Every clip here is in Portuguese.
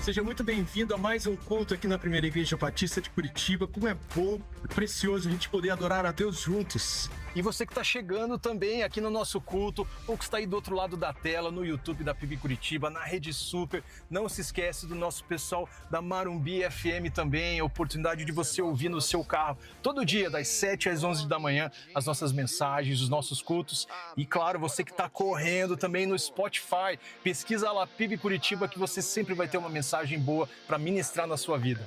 Seja muito bem-vindo a mais um culto aqui na Primeira Igreja Batista de Curitiba. Como é bom e precioso a gente poder adorar a Deus juntos. E você que está chegando também aqui no nosso culto, ou que está aí do outro lado da tela, no YouTube da PIB Curitiba, na Rede Super, não se esquece do nosso pessoal da Marumbi FM também, a oportunidade de você ouvir no seu carro, todo dia, das 7 às 11 da manhã, as nossas mensagens, os nossos cultos. E claro, você que está correndo também no Spotify, pesquisa lá PIB Curitiba que você sempre vai ter uma mensagem boa para ministrar na sua vida.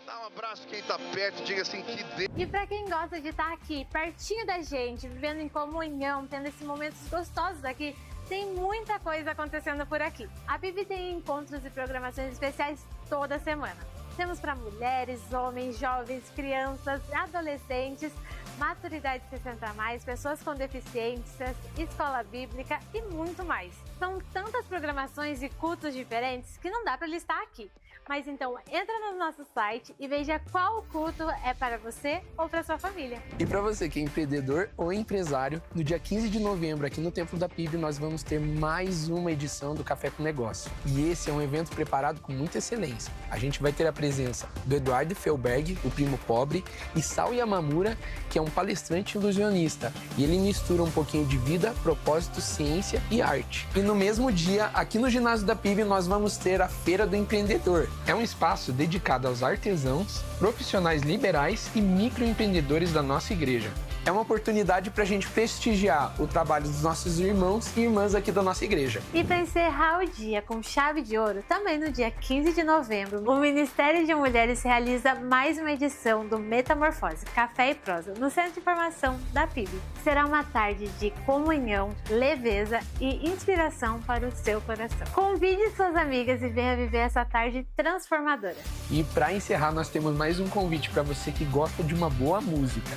Dá um abraço quem tá perto, diga assim que Deus... E para quem gosta de estar aqui, pertinho da gente, vivendo em comunhão, tendo esses momentos gostosos aqui, tem muita coisa acontecendo por aqui. A PIB tem encontros e programações especiais toda semana. Temos para mulheres, homens, jovens, crianças, adolescentes, maturidade 60+, pessoas com deficiências, escola bíblica e muito mais. São tantas programações e cultos diferentes que não dá para listar aqui. Mas então entra no nosso site e veja qual culto é para você ou para sua família. E para você que é empreendedor ou empresário, no dia 15 de novembro aqui no Templo da PIB nós vamos ter mais uma edição do Café com Negócio. E esse é um evento preparado com muita excelência. A gente vai ter a presença do Eduardo Felberg, o primo pobre, e Sal Yamamura, que é um palestrante ilusionista. E ele mistura um pouquinho de vida, propósito, ciência e arte. E no mesmo dia, aqui no ginásio da PIB, nós vamos ter a Feira do Empreendedor. É um espaço dedicado aos artesãos, profissionais liberais e microempreendedores da nossa igreja. É uma oportunidade para a gente prestigiar o trabalho dos nossos irmãos e irmãs aqui da nossa igreja. E para encerrar o dia com chave de ouro, também no dia 15 de novembro, o Ministério de Mulheres realiza mais uma edição do Metamorfose, Café e Prosa, no Centro de Informação da PIB. Será uma tarde de comunhão, leveza e inspiração para o seu coração. Convide suas amigas e venha viver essa tarde transformadora. E para encerrar, nós temos mais um convite para você que gosta de uma boa música.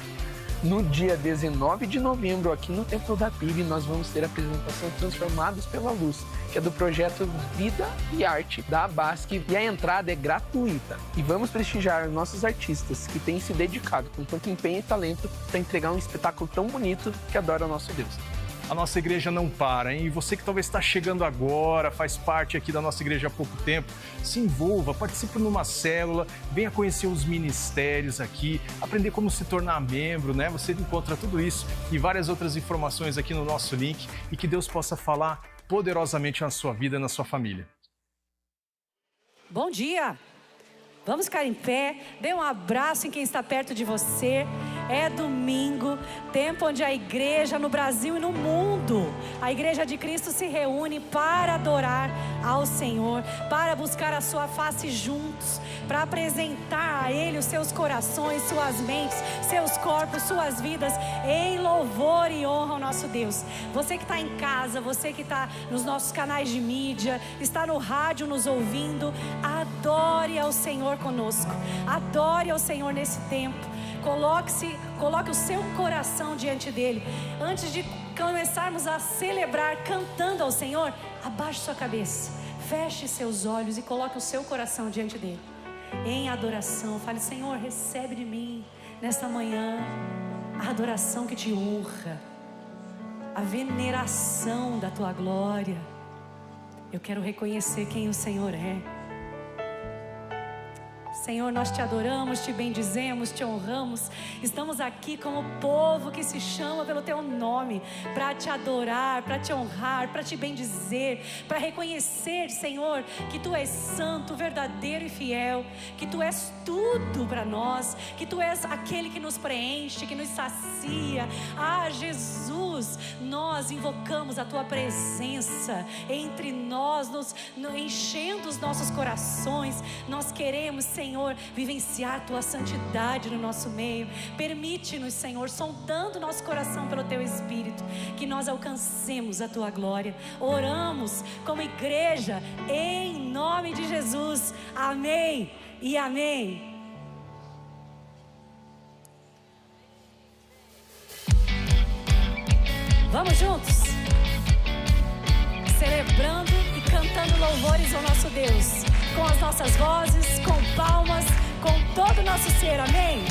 No dia 19 de novembro, aqui no Templo da PIB, nós vamos ter a apresentação Transformados pela Luz, que é do projeto Vida e Arte da Abasque, e a entrada é gratuita. E vamos prestigiar nossos artistas que têm se dedicado com tanto empenho e talento para entregar um espetáculo tão bonito que adora o nosso Deus. A nossa igreja não para, hein? E você que talvez está chegando agora, faz parte aqui da nossa igreja há pouco tempo, se envolva, participe numa célula, venha conhecer os ministérios aqui, aprender como se tornar membro, né? Você encontra tudo isso e várias outras informações aqui no nosso link e que Deus possa falar poderosamente na sua vida e na sua família. Bom dia! Vamos ficar em pé, dê um abraço em quem está perto de você. É domingo, tempo onde a igreja no Brasil e no mundo, a igreja de Cristo se reúne para adorar ao Senhor, para buscar a sua face juntos, para apresentar a Ele os seus corações, suas mentes, seus corpos, suas vidas, em louvor e honra ao nosso Deus. Você que está em casa, você que está nos nossos canais de mídia, está no rádio nos ouvindo, adore ao Senhor conosco, adore ao Senhor nesse tempo. Coloque o seu coração diante dele. Antes de começarmos a celebrar cantando ao Senhor, abaixe sua cabeça, feche seus olhos e coloque o seu coração diante dele. Em adoração, fale: Senhor, recebe de mim nesta manhã a adoração que te honra, a veneração da tua glória. Eu quero reconhecer quem o Senhor é. Senhor, nós te adoramos, te bendizemos, te honramos. Estamos aqui como povo que se chama pelo teu nome, para te adorar, para te honrar, para te bendizer, para reconhecer, Senhor, que tu és santo, verdadeiro e fiel, que tu és tudo para nós, que tu és aquele que nos preenche, que nos sacia. Ah, Jesus, nós invocamos a tua presença entre nós, enchendo os nossos corações. Nós queremos, Senhor, vivenciar tua santidade no nosso meio. Permite-nos, Senhor, sondando nosso coração pelo teu Espírito, que nós alcancemos a tua glória. Oramos como igreja em nome de Jesus. Amém e amém. Vamos juntos, celebrando e cantando louvores ao nosso Deus, com as nossas vozes, com palmas, com todo o nosso ser, amém?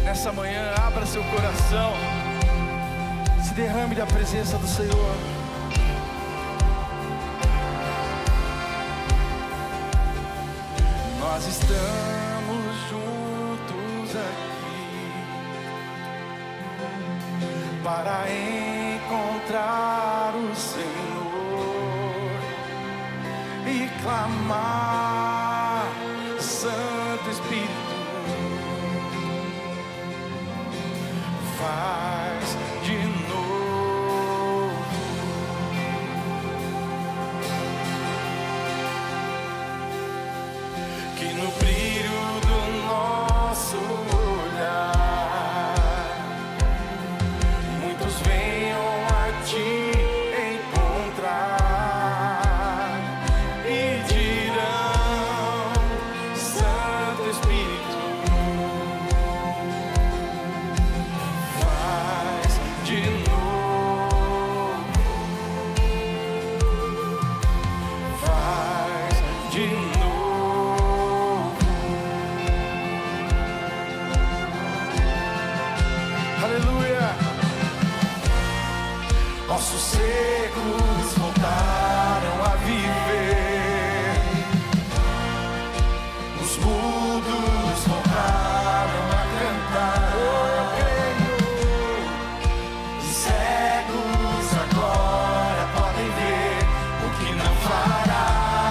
Nessa manhã, abra seu coração, se derrame da presença do Senhor. Nós estamos juntos aqui para encontrar o Senhor e clamar, Santo Espírito, faz de novo. Que no brilho do nosso olhar muitos venham a ti encontrar e dirão, Santo Espírito, de novo, faz de novo. Aleluia. Nossos secos voltaram a viver, os mudos voltaram a cantar. Eu creio. Cegos agora podem ver o que não farás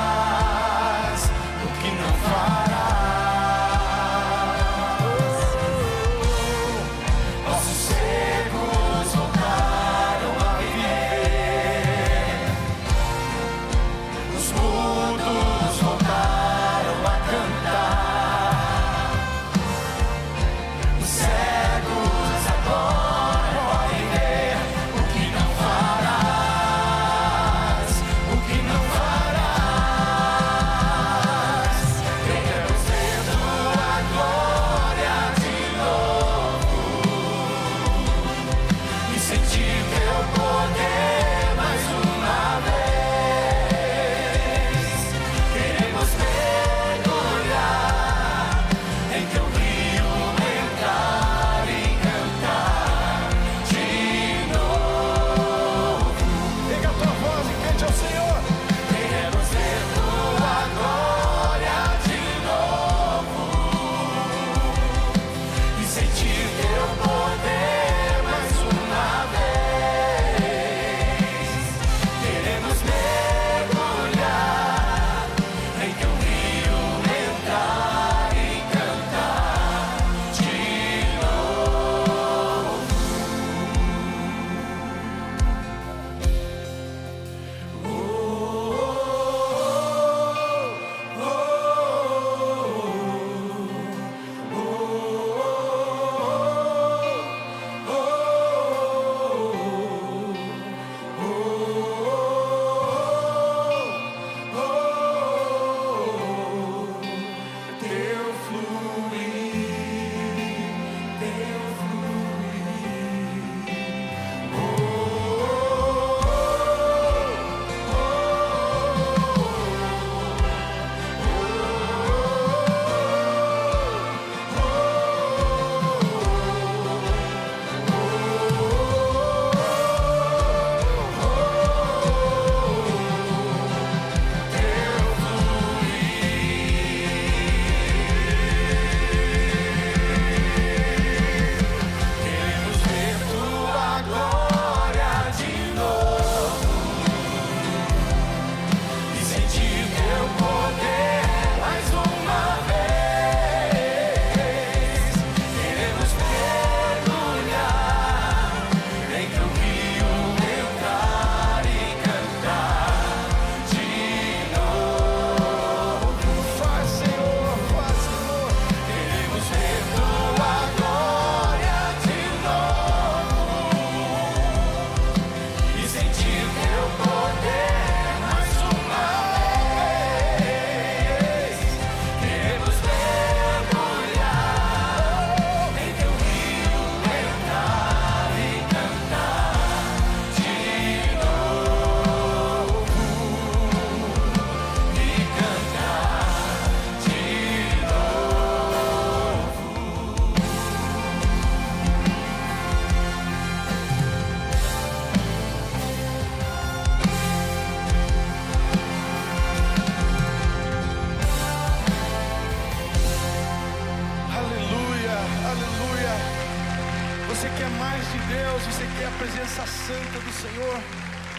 Deus, você quer a presença santa do Senhor?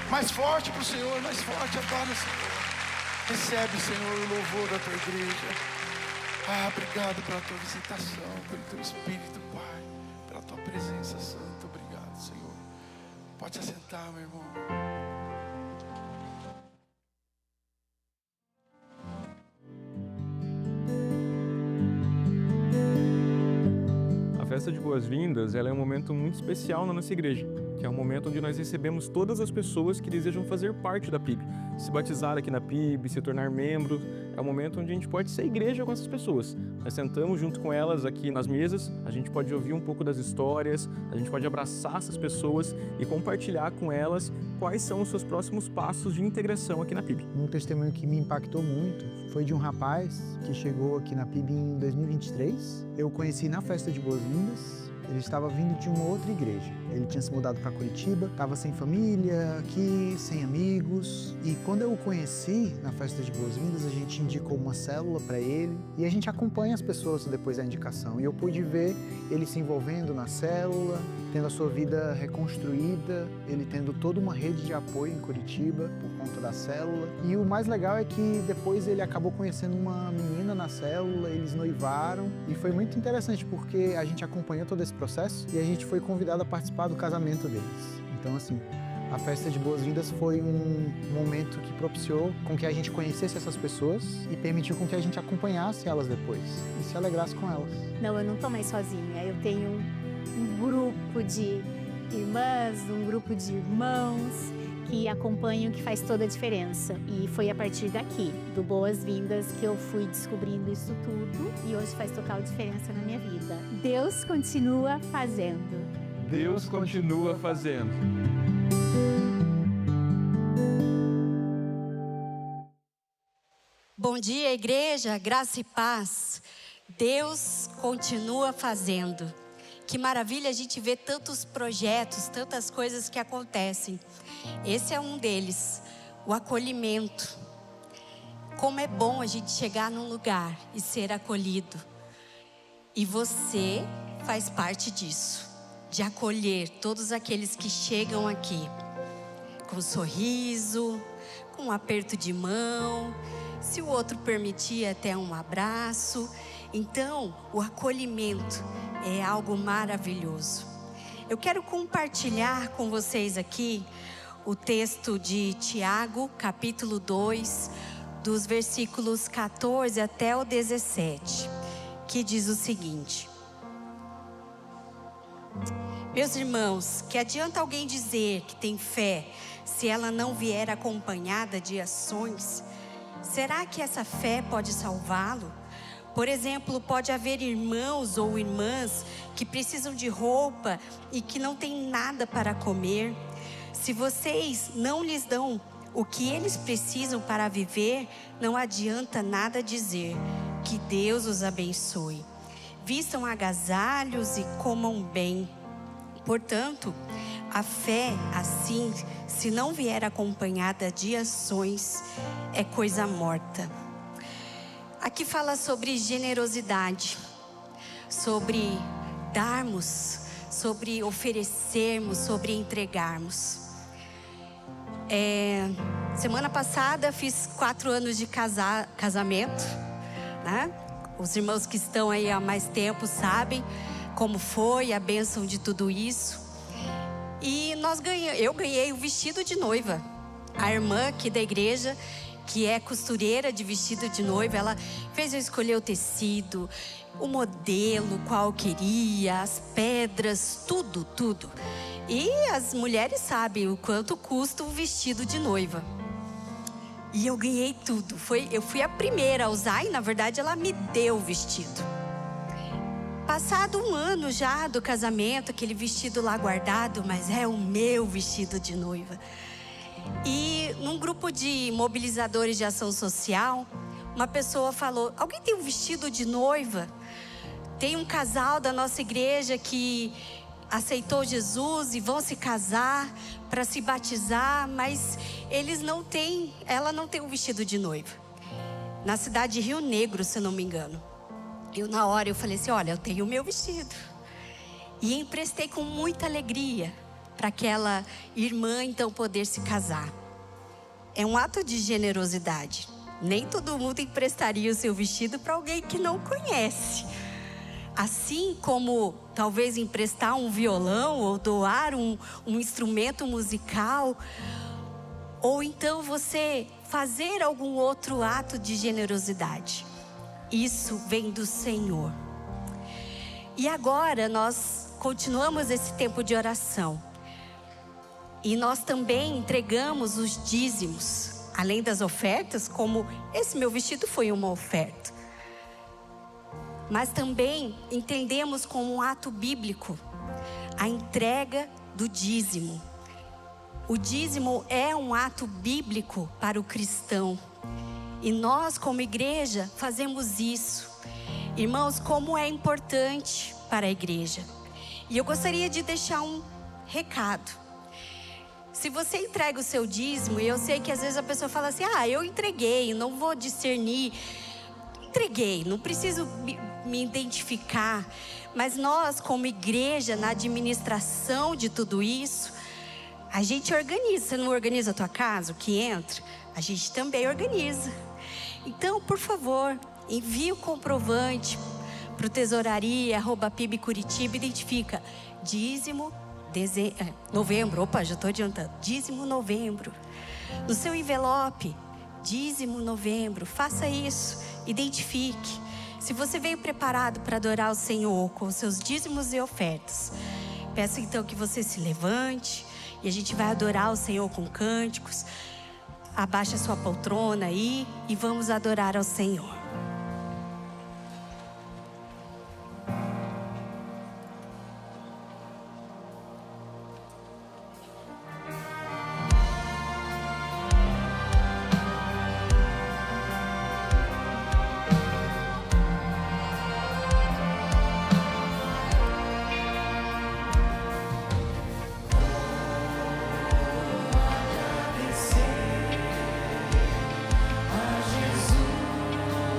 Mais forte para o Senhor, mais forte, adora o Senhor. Recebe, Senhor, o louvor da tua igreja. Obrigado pela tua visitação, pelo teu Espírito, Pai, pela tua presença santa. Obrigado, Senhor. Pode se assentar, meu irmão. A festa de boas-vindas, ela é um momento muito especial na nossa igreja, que é um momento onde nós recebemos todas as pessoas que desejam fazer parte da PIB, se batizar aqui na PIB, se tornar membro. É um momento onde a gente pode ser igreja com essas pessoas. Nós sentamos junto com elas aqui nas mesas, a gente pode ouvir um pouco das histórias, a gente pode abraçar essas pessoas e compartilhar com elas quais são os seus próximos passos de integração aqui na PIB. Um testemunho que me impactou muito foi de um rapaz que chegou aqui na PIB em 2023. Eu o conheci na festa de boas-vindas. Ele estava vindo de uma outra igreja. Ele tinha se mudado para Curitiba, estava sem família aqui, sem amigos. E quando eu o conheci na festa de boas-vindas, a gente indicou uma célula para ele. E a gente acompanha as pessoas depois da indicação. E eu pude ver ele se envolvendo na célula, tendo a sua vida reconstruída, ele tendo toda uma rede de apoio em Curitiba por conta da célula. E o mais legal é que depois ele acabou conhecendo uma menina na célula, eles noivaram. E foi muito interessante porque a gente acompanhou todo esse processo e a gente foi convidado a participar do casamento deles. Então, assim, a festa de boas-vindas foi um momento que propiciou com que a gente conhecesse essas pessoas e permitiu com que a gente acompanhasse elas depois e se alegrasse com elas. Não, eu não tô mais sozinha. Eu tenho um grupo de irmãs, um grupo de irmãos que acompanham, que faz toda a diferença. E foi a partir daqui, do Boas-Vindas, que eu fui descobrindo isso tudo e hoje faz total diferença na minha vida. Deus continua fazendo. Deus continua fazendo. Bom dia, igreja, graça e paz. Deus continua fazendo. Que maravilha a gente ver tantos projetos, tantas coisas que acontecem. Esse é um deles, o acolhimento. Como é bom a gente chegar num lugar e ser acolhido. E você faz parte disso, de acolher todos aqueles que chegam aqui. Com um sorriso, com um aperto de mão, se o outro permitir até um abraço. Então, o acolhimento é algo maravilhoso. Eu quero compartilhar com vocês aqui o texto de Tiago, capítulo 2, dos versículos 14 até o 17, que diz o seguinte: Meus irmãos, que adianta alguém dizer que tem fé se ela não vier acompanhada de ações? Será que essa fé pode salvá-lo? Por exemplo, pode haver irmãos ou irmãs que precisam de roupa e que não têm nada para comer. Se vocês não lhes dão o que eles precisam para viver, não adianta nada dizer. Que Deus os abençoe. Vistam agasalhos e comam bem. Portanto, a fé, assim, se não vier acompanhada de ações, é coisa morta. Aqui fala sobre generosidade, sobre darmos, sobre oferecermos, sobre entregarmos. Semana passada fiz 4 anos de casamento, né? Os irmãos que estão aí há mais tempo sabem como foi a bênção de tudo isso. E eu ganhei o vestido de noiva. A irmã aqui da igreja, que é costureira de vestido de noiva, ela fez eu escolher o tecido, o modelo, qual eu queria, as pedras, tudo. E as mulheres sabem o quanto custa um vestido de noiva. E eu ganhei tudo. Eu fui a primeira a usar e, na verdade, ela me deu o vestido. Passado 1 ano já do casamento, aquele vestido lá guardado, mas é o meu vestido de noiva. E num grupo de mobilizadores de ação social, uma pessoa falou: alguém tem um vestido de noiva? Tem um casal da nossa igreja que aceitou Jesus e vão se casar para se batizar, mas ela não tem um vestido de noiva. Na cidade de Rio Negro, se eu não me engano. Na hora eu falei assim: olha, eu tenho o meu vestido. E emprestei com muita alegria para aquela irmã então poder se casar. É um ato de generosidade. Nem todo mundo emprestaria o seu vestido para alguém que não conhece. Assim como talvez emprestar um violão ou doar um instrumento musical, ou então você fazer algum outro ato de generosidade. Isso vem do Senhor. E agora nós continuamos esse tempo de oração. E nós também entregamos os dízimos, além das ofertas, como esse meu vestido foi uma oferta. Mas também entendemos como um ato bíblico a entrega do dízimo. O dízimo é um ato bíblico para o cristão. E nós, como igreja, fazemos isso. Irmãos, como é importante para a igreja. E eu gostaria de deixar um recado. Se você entrega o seu dízimo, e eu sei que às vezes a pessoa fala assim, eu entreguei, não vou discernir. Entreguei, não preciso me identificar. Mas nós, como igreja, na administração de tudo isso, a gente organiza. Você não organiza a tua casa, o que entra? A gente também organiza. Então, por favor, envie o comprovante para o tesouraria@PIB Curitiba, identifica dízimo novembro, já estou adiantando, dízimo novembro. No seu envelope, dízimo novembro, faça isso, identifique. Se você veio preparado para adorar o Senhor com os seus dízimos e ofertas, peço então que você se levante e a gente vai adorar o Senhor com cânticos. Abaixa a sua poltrona aí e vamos adorar ao Senhor. A Jesus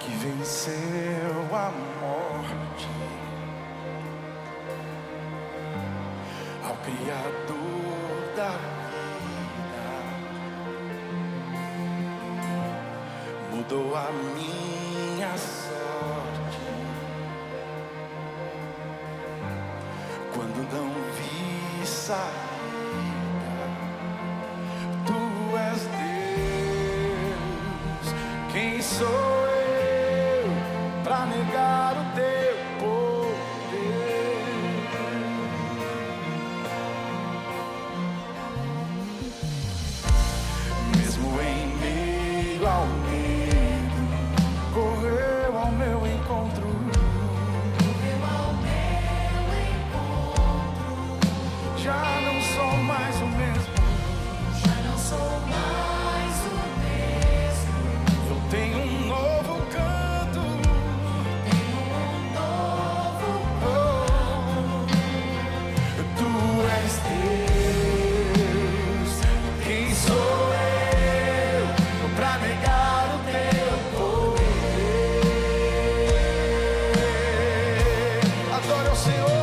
que venceu a morte, ao Criador da vida, mudou a minha sorte. Quando não vi saída, tu és Deus. Quem sou eu pra negar o teu poder? Mesmo em meio ao medo, correu ao meu encontro. Já não sou mais o mesmo. Já não sou mais o mesmo. Eu tenho um novo canto. Tenho um novo Tu és Deus. Quem sou eu pra negar o teu poder? Adore ao Senhor.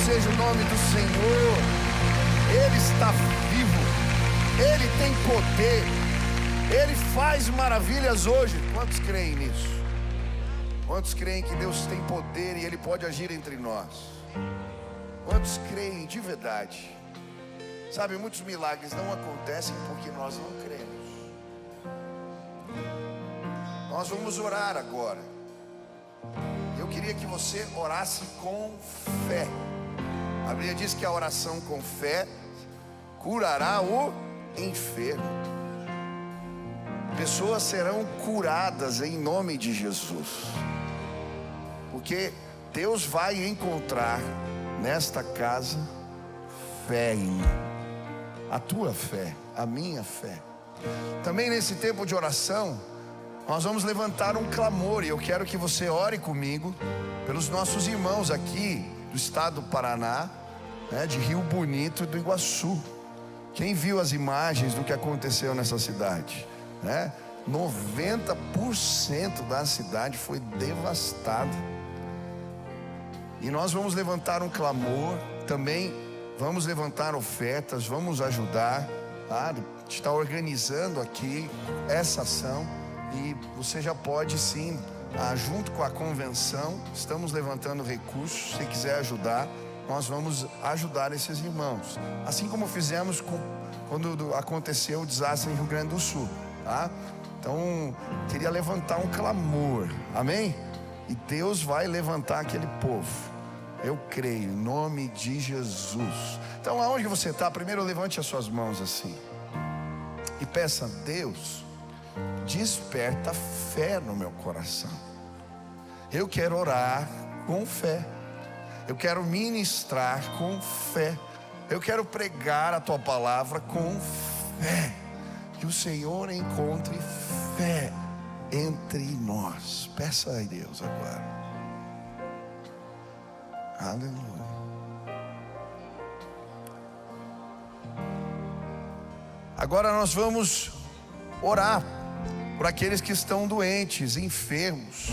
seja o nome do Senhor. Ele está vivo, Ele tem poder, Ele faz maravilhas hoje. Quantos creem nisso? Quantos creem que Deus tem poder e Ele pode agir entre nós? Quantos creem de verdade? Sabe, muitos milagres não acontecem porque nós não cremos. Nós vamos orar agora. Eu queria que você orasse com fé. A Bíblia diz que a oração com fé curará o enfermo. Pessoas serão curadas em nome de Jesus. Porque Deus vai encontrar nesta casa fé em mim. A tua fé, a minha fé. Também nesse tempo de oração, nós vamos levantar um clamor. E eu quero que você ore comigo pelos nossos irmãos aqui do estado do Paraná, de Rio Bonito e do Iguaçu. Quem viu as imagens do que aconteceu nessa cidade? 90% da cidade foi devastada. E nós vamos levantar um clamor. Também vamos levantar ofertas, vamos ajudar. A gente está organizando aqui essa ação. E você já pode sim, junto com a convenção, estamos levantando recursos. Se quiser ajudar, nós vamos ajudar esses irmãos. Assim como fizemos quando aconteceu o desastre em Rio Grande do Sul, tá? Então, queria levantar um clamor, amém? E Deus vai levantar aquele povo. Eu creio, em nome de Jesus. Então, aonde você está, primeiro levante as suas mãos assim. E peça a Deus, desperta fé no meu coração. Eu quero orar com fé. Eu quero ministrar com fé. Eu quero pregar a tua palavra com fé. Que o Senhor encontre fé entre nós. Peça a Deus agora. Aleluia. Agora nós vamos orar por aqueles que estão doentes, enfermos.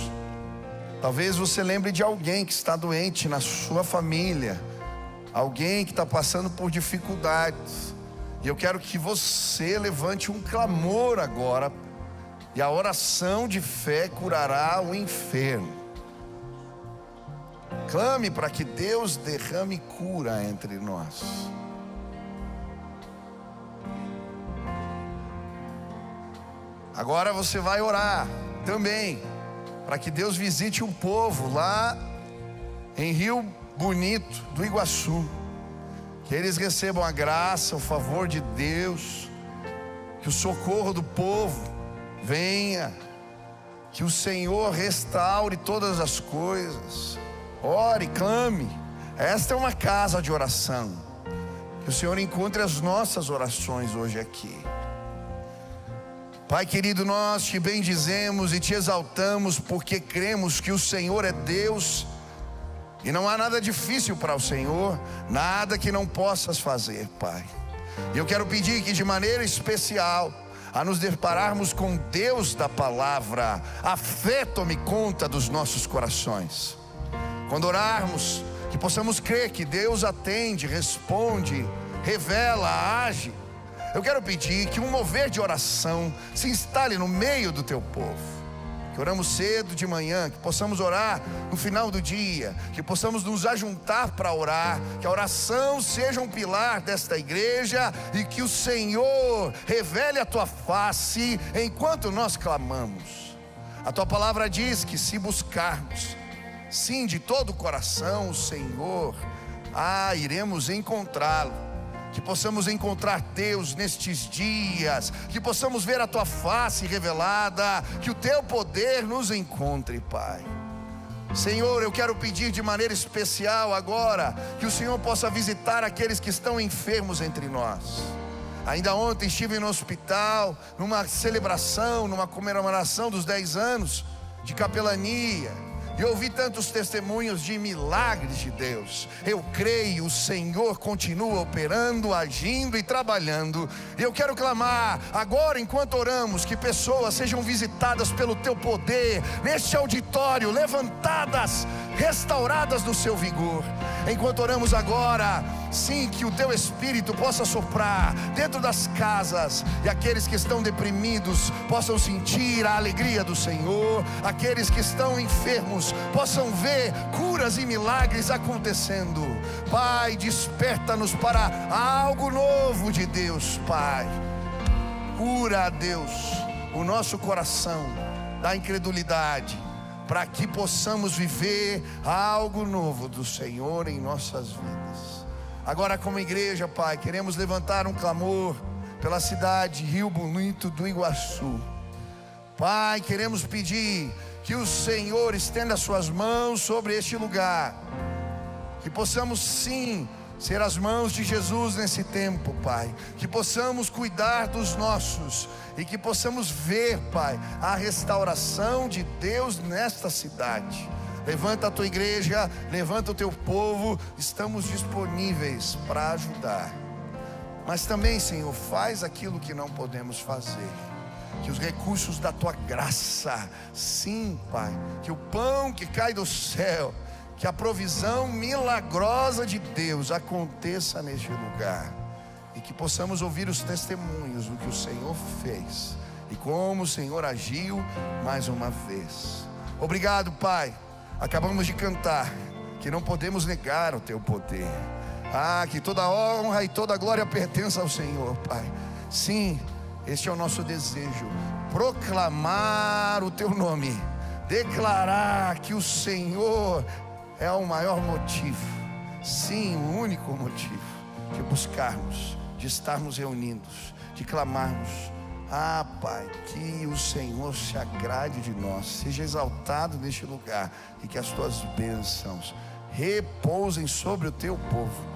Talvez você lembre de alguém que está doente na sua família, alguém que está passando por dificuldades. E eu quero que você levante um clamor agora, e a oração de fé curará o enfermo. Clame para que Deus derrame cura entre nós. Agora você vai orar também para que Deus visite um povo lá em Rio Bonito do Iguaçu. Que eles recebam a graça, o favor de Deus. Que o socorro do povo venha. Que o Senhor restaure todas as coisas. Ore, clame. Esta é uma casa de oração. Que o Senhor encontre as nossas orações hoje aqui. Pai querido, nós te bendizemos e te exaltamos porque cremos que o Senhor é Deus e não há nada difícil para o Senhor, nada que não possas fazer, Pai. E eu quero pedir que de maneira especial, a nos depararmos com Deus da palavra, a fé tome conta dos nossos corações. Quando orarmos, que possamos crer que Deus atende, responde, revela, age. Eu quero pedir que um mover de oração se instale no meio do teu povo. Que oramos cedo de manhã, que possamos orar no final do dia, que possamos nos ajuntar para orar, que a oração seja um pilar desta igreja e que o Senhor revele a tua face enquanto nós clamamos. A tua palavra diz que se buscarmos, sim, de todo o coração, o Senhor, iremos encontrá-lo. Que possamos encontrar Deus nestes dias, que possamos ver a tua face revelada, que o teu poder nos encontre, Pai. Senhor, eu quero pedir de maneira especial agora, que o Senhor possa visitar aqueles que estão enfermos entre nós. Ainda ontem estive no hospital, numa celebração, numa comemoração dos 10 anos de capelania. E ouvi tantos testemunhos de milagres de Deus. Eu creio, o Senhor continua operando, agindo e trabalhando. E eu quero clamar agora, enquanto oramos, que pessoas sejam visitadas pelo teu poder, neste auditório, levantadas, restauradas do seu vigor. Enquanto oramos agora, sim, que o teu Espírito possa soprar dentro das casas, e aqueles que estão deprimidos possam sentir a alegria do Senhor, aqueles que estão enfermos possam ver curas e milagres acontecendo. Pai, desperta-nos para algo novo de Deus, Pai. Cura, Deus, o nosso coração da incredulidade, para que possamos viver algo novo do Senhor em nossas vidas. Agora, como igreja, Pai, queremos levantar um clamor pela cidade Rio Bonito do Iguaçu. Pai, queremos pedir que o Senhor estenda suas mãos sobre este lugar, que possamos sim ser as mãos de Jesus nesse tempo, Pai, que possamos cuidar dos nossos e que possamos ver, Pai, a restauração de Deus nesta cidade. Levanta a tua igreja, levanta o teu povo, estamos disponíveis para ajudar. Mas também, Senhor, faz aquilo que não podemos fazer, que os recursos da tua graça, sim, Pai, que o pão que cai do céu, que a provisão milagrosa de Deus aconteça neste lugar, e que possamos ouvir os testemunhos do que o Senhor fez e como o Senhor agiu mais uma vez. Obrigado, Pai. Acabamos de cantar que não podemos negar o teu poder. Que toda honra e toda glória pertença ao Senhor, Pai. Sim, este é o nosso desejo: proclamar o teu nome, declarar que o Senhor é o maior motivo, sim, o único motivo de buscarmos, de estarmos reunidos, de clamarmos. Pai, que o Senhor se agrade de nós, seja exaltado neste lugar, e que as tuas bênçãos repousem sobre o teu povo,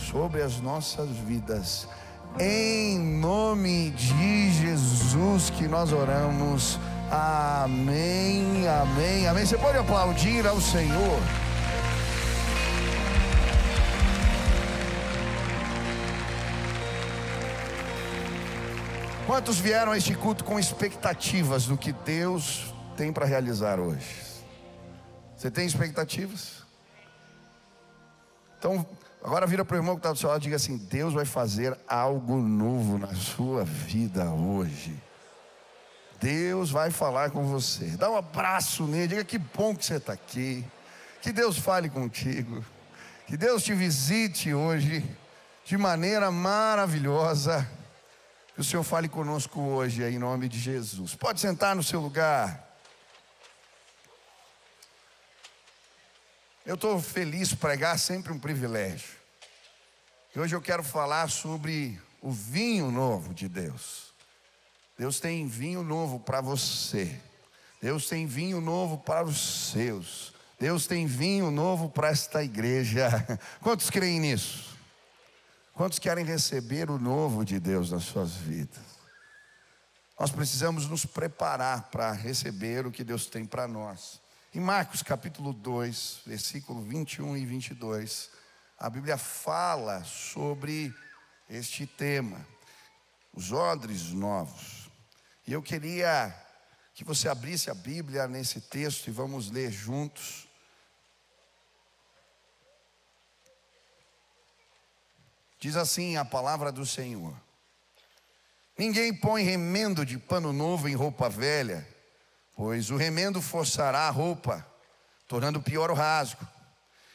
sobre as nossas vidas. Em nome de Jesus que nós oramos. Amém, amém, amém. Você pode aplaudir ao Senhor. Quantos vieram a este culto com expectativas do que Deus tem para realizar hoje? Você tem expectativas? Então, agora vira para o irmão que está do seu lado e diga assim: Deus vai fazer algo novo na sua vida hoje. Deus vai falar com você. Dá um abraço nele, diga que bom que você está aqui. Que Deus fale contigo. Que Deus te visite hoje de maneira maravilhosa. Que o Senhor fale conosco hoje, em nome de Jesus. Pode sentar no seu lugar. Eu estou feliz, pregar sempre um privilégio. E hoje eu quero falar sobre o vinho novo de Deus. Deus tem vinho novo para você. Deus tem vinho novo para os seus. Deus tem vinho novo para esta igreja. Quantos creem nisso? Quantos querem receber o novo de Deus nas suas vidas? Nós precisamos nos preparar para receber o que Deus tem para nós. Em Marcos capítulo 2, versículo 21 e 22, a Bíblia fala sobre este tema, os odres novos. E eu queria que você abrisse a Bíblia nesse texto e vamos ler juntos. Diz assim a palavra do Senhor: ninguém põe remendo de pano novo em roupa velha, pois o remendo forçará a roupa, tornando pior o rasgo.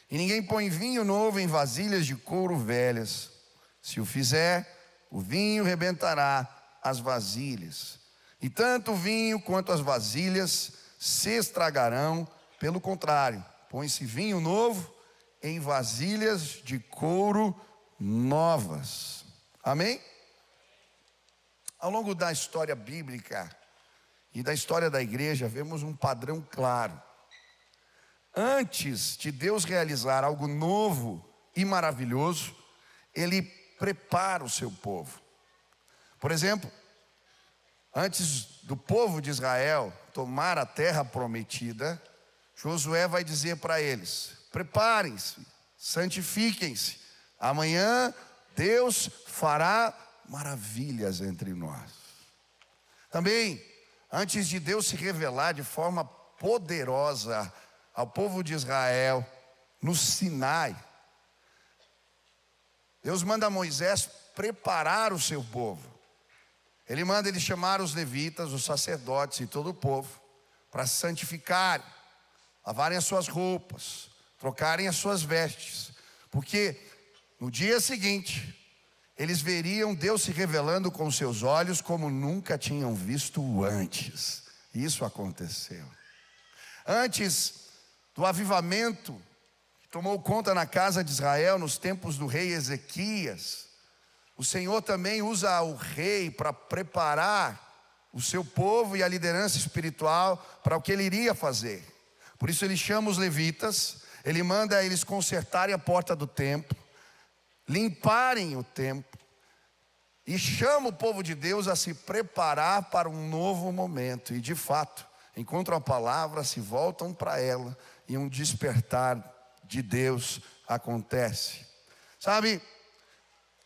E ninguém põe vinho novo em vasilhas de couro velhas. Se o fizer, o vinho rebentará as vasilhas, e tanto o vinho quanto as vasilhas se estragarão. Pelo contrário, põe-se vinho novo em vasilhas de couro novas. Amém? Ao longo da história bíblica e da história da igreja, vemos um padrão claro. Antes de Deus realizar algo novo e maravilhoso, Ele prepara o seu povo. Por exemplo, antes do povo de Israel tomar a terra prometida, Josué vai dizer para eles: preparem-se, santifiquem-se. Amanhã Deus fará maravilhas entre nós. Também, antes de Deus se revelar de forma poderosa ao povo de Israel no Sinai, Deus manda Moisés preparar o seu povo. Ele manda ele chamar os levitas, os sacerdotes e todo o povo para se santificarem, lavarem as suas roupas, trocarem as suas vestes, porque no dia seguinte eles veriam Deus se revelando com seus olhos como nunca tinham visto antes. Isso aconteceu. Antes do avivamento que tomou conta na casa de Israel nos tempos do rei Ezequias, o Senhor também usa o rei para preparar o seu povo e a liderança espiritual para o que ele iria fazer. Por isso ele chama os levitas, ele manda eles consertarem a porta do templo, limparem o templo, e chama o povo de Deus a se preparar para um novo momento. E de fato, encontram a palavra, se voltam para ela, e um despertar de Deus acontece. Sabe,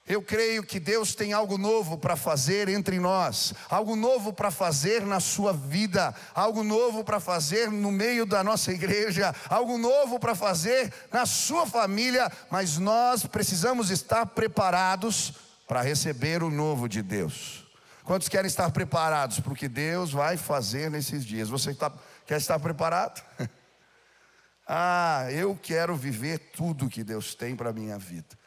eu creio que Deus tem algo novo para fazer entre nós, algo novo para fazer na sua vida, algo novo para fazer no meio da nossa igreja, algo novo para fazer na sua família, mas nós precisamos estar preparados para receber o novo de Deus. Quantos querem estar preparados para o que Deus vai fazer nesses dias? Você quer estar preparado? Eu quero viver tudo que Deus tem para a minha vida.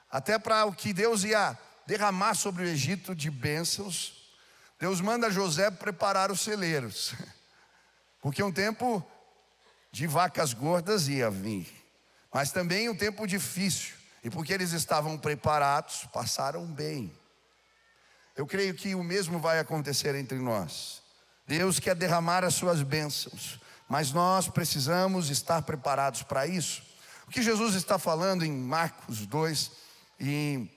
Até para o que Deus ia derramar sobre o Egito de bênçãos, Deus manda José preparar os celeiros, porque um tempo de vacas gordas ia vir, mas também um tempo difícil, e porque eles estavam preparados, passaram bem. Eu creio que o mesmo vai acontecer entre nós. Deus quer derramar as suas bênçãos, mas nós precisamos estar preparados para isso. O que Jesus está falando em Marcos 2, e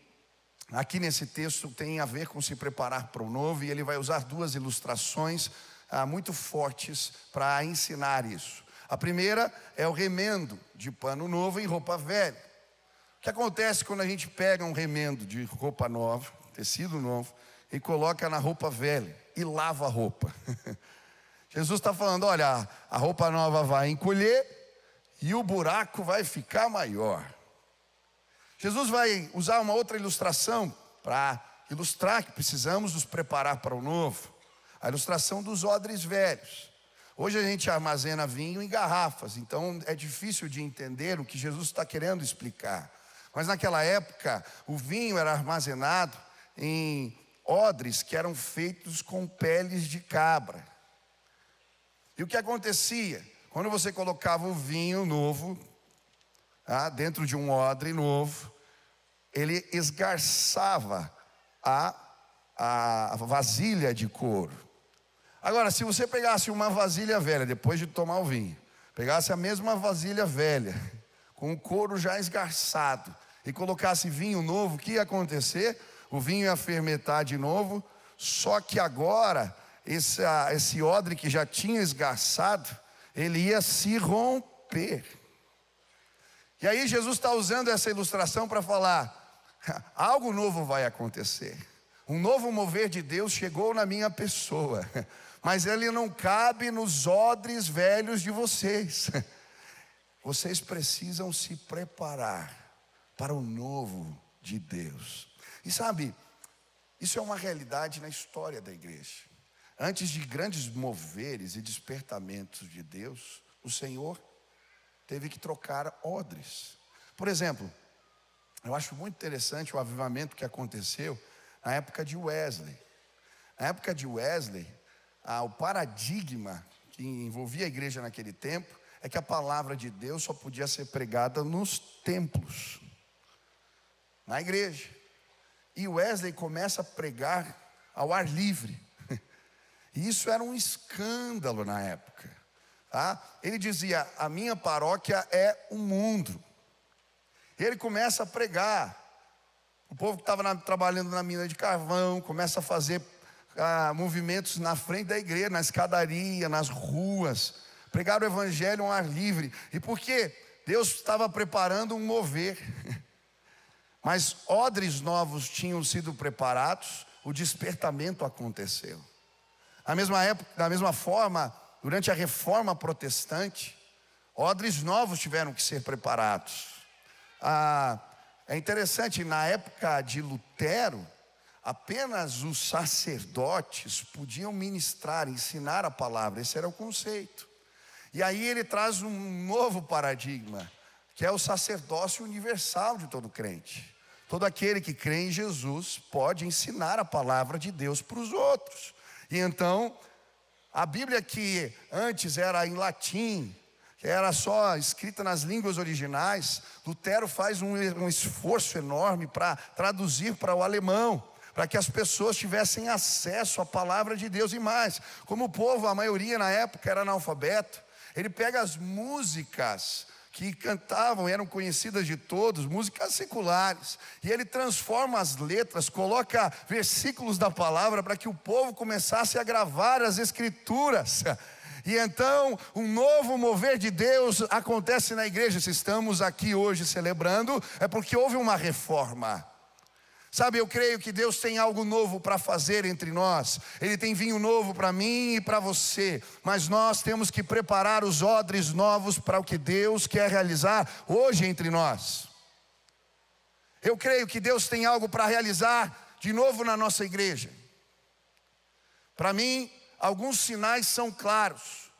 aqui nesse texto tem a ver com se preparar para o novo, e ele vai usar duas ilustrações muito fortes para ensinar isso. A primeira é o remendo de pano novo em roupa velha. O que acontece quando a gente pega um remendo de roupa nova, tecido novo, e coloca na roupa velha e lava a roupa? Jesus está falando, olha, a roupa nova vai encolher e o buraco vai ficar maior. Jesus vai usar uma outra ilustração para ilustrar que precisamos nos preparar para o novo. A ilustração dos odres velhos. Hoje a gente armazena vinho em garrafas, então é difícil de entender o que Jesus está querendo explicar. Mas naquela época, o vinho era armazenado em odres que eram feitos com peles de cabra. E o que acontecia? Quando você colocava o vinho novo dentro de um odre novo, ele esgarçava a vasilha de couro. Agora, se você pegasse uma vasilha velha, depois de tomar o vinho, pegasse a mesma vasilha velha, com o couro já esgarçado, e colocasse vinho novo, o que ia acontecer? O vinho ia fermentar de novo, só que agora, esse odre que já tinha esgarçado, ele ia se romper. E aí Jesus está usando essa ilustração para falar, algo novo vai acontecer. Um novo mover de Deus chegou na minha pessoa, mas ele não cabe nos odres velhos de vocês. Vocês precisam se preparar para o novo de Deus. E sabe, isso é uma realidade na história da igreja. Antes de grandes moveres e despertamentos de Deus, o Senhor teve que trocar odres. Por exemplo, eu acho muito interessante o avivamento que aconteceu na época de Wesley. Na época de Wesley, o paradigma que envolvia a igreja naquele tempo é que a palavra de Deus só podia ser pregada nos templos, na igreja. E Wesley começa a pregar ao ar livre. E isso era um escândalo na época. Ele dizia, a minha paróquia é o mundo. E ele começa a pregar. O povo que estava trabalhando na mina de carvão começa a fazer movimentos na frente da igreja, na escadaria, nas ruas. Pregar o evangelho ao ar livre. E por quê? Deus estava preparando um mover. Mas odres novos tinham sido preparados, o despertamento aconteceu. Da mesma forma, durante a reforma protestante, odres novos tiveram que ser preparados. É interessante, na época de Lutero, apenas os sacerdotes podiam ministrar, ensinar a palavra. Esse era o conceito. E aí ele traz um novo paradigma, que é o sacerdócio universal de todo crente. Todo aquele que crê em Jesus pode ensinar a palavra de Deus para os outros. E então, a Bíblia que antes era em latim, que era só escrita nas línguas originais, Lutero faz um esforço enorme para traduzir para o alemão, para que as pessoas tivessem acesso à palavra de Deus. E mais, como o povo, a maioria na época era analfabeto, ele pega as músicas que cantavam, eram conhecidas de todos, músicas seculares, e ele transforma as letras, coloca versículos da palavra para que o povo começasse a gravar as escrituras. E então um novo mover de Deus acontece na igreja. Se estamos aqui hoje celebrando, é porque houve uma reforma. Sabe, eu creio que Deus tem algo novo para fazer entre nós. Ele tem vinho novo para mim e para você. Mas nós temos que preparar os odres novos para o que Deus quer realizar hoje entre nós. Eu creio que Deus tem algo para realizar de novo na nossa igreja. Para mim, alguns sinais são claros.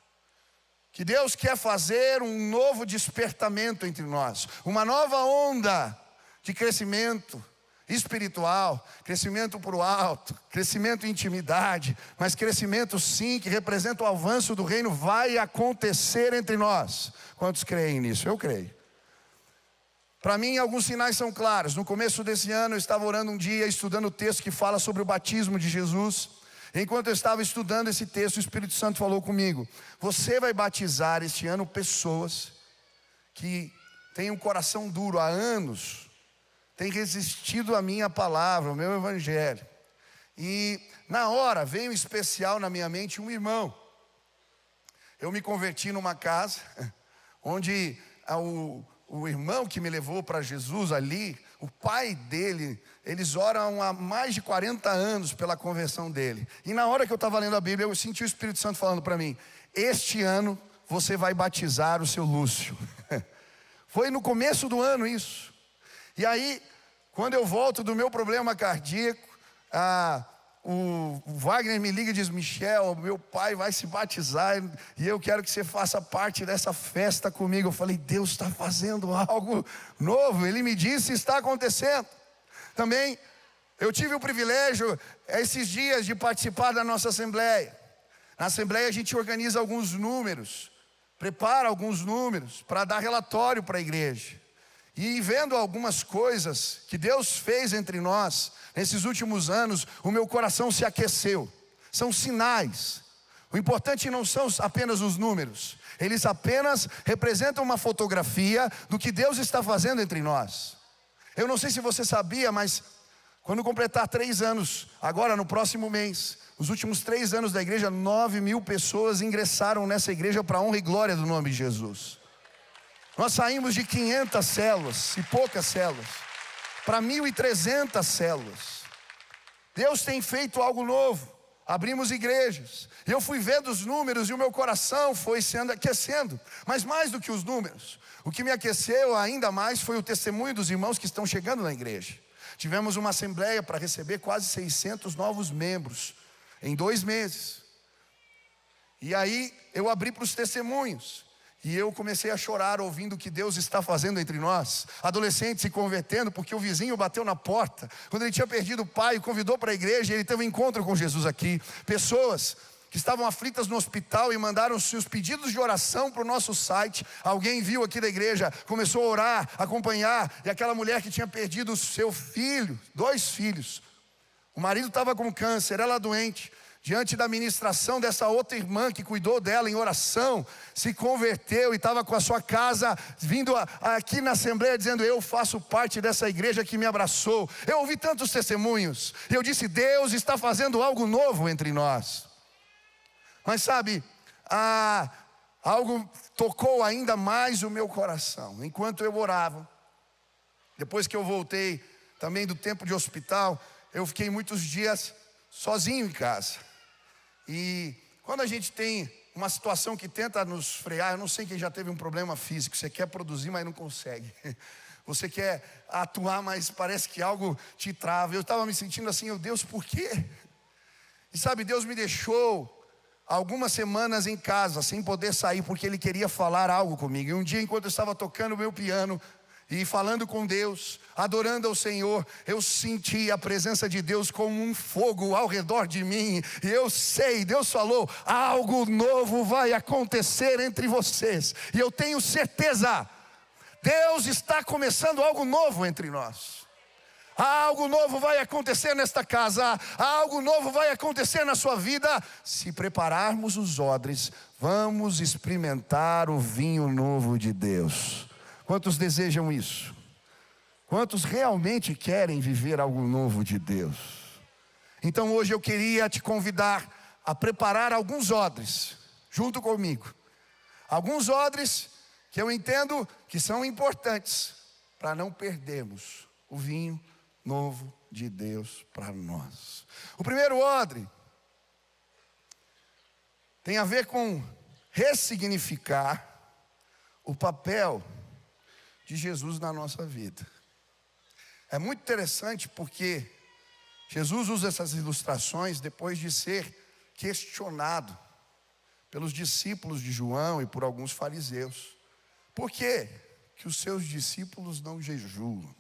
Que Deus quer fazer um novo despertamento entre nós. Uma nova onda de crescimento espiritual, crescimento para o alto, crescimento em intimidade, mas crescimento sim, que representa o avanço do reino, vai acontecer entre nós. Quantos creem nisso? Eu creio. Para mim, alguns sinais são claros. No começo desse ano, eu estava orando um dia, estudando o texto que fala sobre o batismo de Jesus. Enquanto eu estava estudando esse texto, o Espírito Santo falou comigo: você vai batizar este ano pessoas que têm um coração duro há anos, tem resistido à minha palavra, ao meu evangelho. E na hora veio em especial na minha mente um irmão. Eu me converti numa casa onde o irmão que me levou para Jesus ali, o pai dele, eles oram há mais de 40 anos pela conversão dele. E na hora que eu estava lendo a Bíblia, eu senti o Espírito Santo falando para mim: este ano você vai batizar o seu Lúcio. Foi no começo do ano isso. E aí, quando eu volto do meu problema cardíaco, o Wagner me liga e diz: Michel, meu pai vai se batizar e eu quero que você faça parte dessa festa comigo. Eu falei: Deus está fazendo algo novo. Ele me disse: está acontecendo. Também eu tive o privilégio esses dias de participar da nossa assembleia. Na assembleia a gente organiza alguns números, prepara alguns números para dar relatório para a igreja. E vendo algumas coisas que Deus fez entre nós nesses últimos anos, o meu coração se aqueceu. São sinais. O importante não são apenas os números. Eles apenas representam uma fotografia do que Deus está fazendo entre nós. Eu não sei se você sabia, mas quando completar 3 anos, agora no próximo mês, os últimos 3 anos da igreja, 9.000 pessoas ingressaram nessa igreja para a honra e glória do nome de Jesus. Nós saímos de 500 células e poucas células para 1.300 células. Deus tem feito algo novo. Abrimos igrejas. Eu fui vendo os números e o meu coração foi sendo aquecendo. Mas mais do que os números, o que me aqueceu ainda mais foi o testemunho dos irmãos que estão chegando na igreja. Tivemos uma assembleia para receber quase 600 novos membros em 2 meses. E aí eu abri para os testemunhos. E eu comecei a chorar ouvindo o que Deus está fazendo entre nós. Adolescentes se convertendo porque o vizinho bateu na porta. Quando ele tinha perdido o pai, o convidou para a igreja e ele teve um encontro com Jesus aqui. Pessoas que estavam aflitas no hospital e mandaram seus pedidos de oração para o nosso site. Alguém viu aqui da igreja, começou a orar, acompanhar. E aquela mulher que tinha perdido o seu filho, 2 filhos. O marido estava com câncer, ela doente. Diante da ministração dessa outra irmã que cuidou dela em oração, se converteu e estava com a sua casa, vindo aqui na assembleia dizendo: eu faço parte dessa igreja que me abraçou. Eu ouvi tantos testemunhos, eu disse: Deus está fazendo algo novo entre nós. Mas sabe, algo tocou ainda mais o meu coração. Enquanto eu orava, depois que eu voltei também do tempo de hospital, eu fiquei muitos dias sozinho em casa. E quando a gente tem uma situação que tenta nos frear, eu não sei quem já teve um problema físico, você quer produzir, mas não consegue. Você quer atuar, mas parece que algo te trava. Eu estava me sentindo assim, Deus, por quê? E sabe, Deus me deixou algumas semanas em casa, sem poder sair, porque Ele queria falar algo comigo. E um dia, enquanto eu estava tocando o meu piano e falando com Deus, adorando ao Senhor, eu senti a presença de Deus como um fogo ao redor de mim. E eu sei, Deus falou, algo novo vai acontecer entre vocês. E eu tenho certeza, Deus está começando algo novo entre nós. Algo novo vai acontecer nesta casa, algo novo vai acontecer na sua vida. Se prepararmos os odres, vamos experimentar o vinho novo de Deus. Quantos desejam isso? Quantos realmente querem viver algo novo de Deus? Então hoje eu queria te convidar a preparar alguns odres, junto comigo. Alguns odres que eu entendo que são importantes, para não perdermos o vinho novo de Deus para nós. O primeiro odre tem a ver com ressignificar o papel de Jesus na nossa vida. É muito interessante porque Jesus usa essas ilustrações depois de ser questionado pelos discípulos de João e por alguns fariseus. Por que os seus discípulos não jejuam?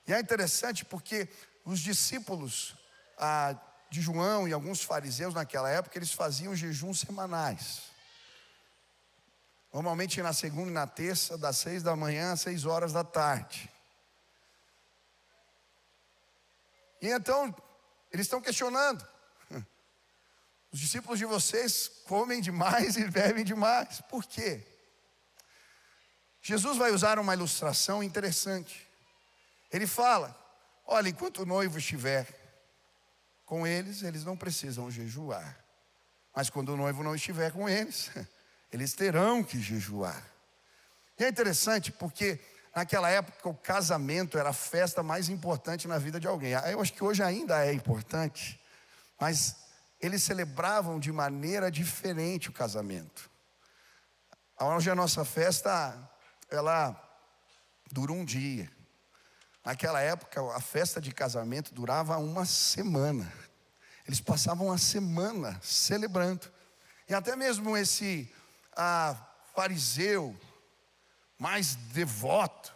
E é interessante porque os discípulos de João e alguns fariseus naquela época, eles faziam jejuns semanais. Normalmente na segunda e na terça, das 6 da manhã às 6 horas da tarde. E então, eles estão questionando. Os discípulos de vocês comem demais e bebem demais. Por quê? Jesus vai usar uma ilustração interessante. Ele fala, olha, enquanto o noivo estiver com eles, eles não precisam jejuar. Mas quando o noivo não estiver com eles, eles terão que jejuar. E é interessante porque naquela época o casamento era a festa mais importante na vida de alguém. Eu acho que hoje ainda é importante, mas eles celebravam de maneira diferente o casamento. Hoje a nossa festa, ela dura um dia. Naquela época, a festa de casamento durava uma semana. Eles passavam a semana celebrando. E até mesmo esse fariseu mais devoto,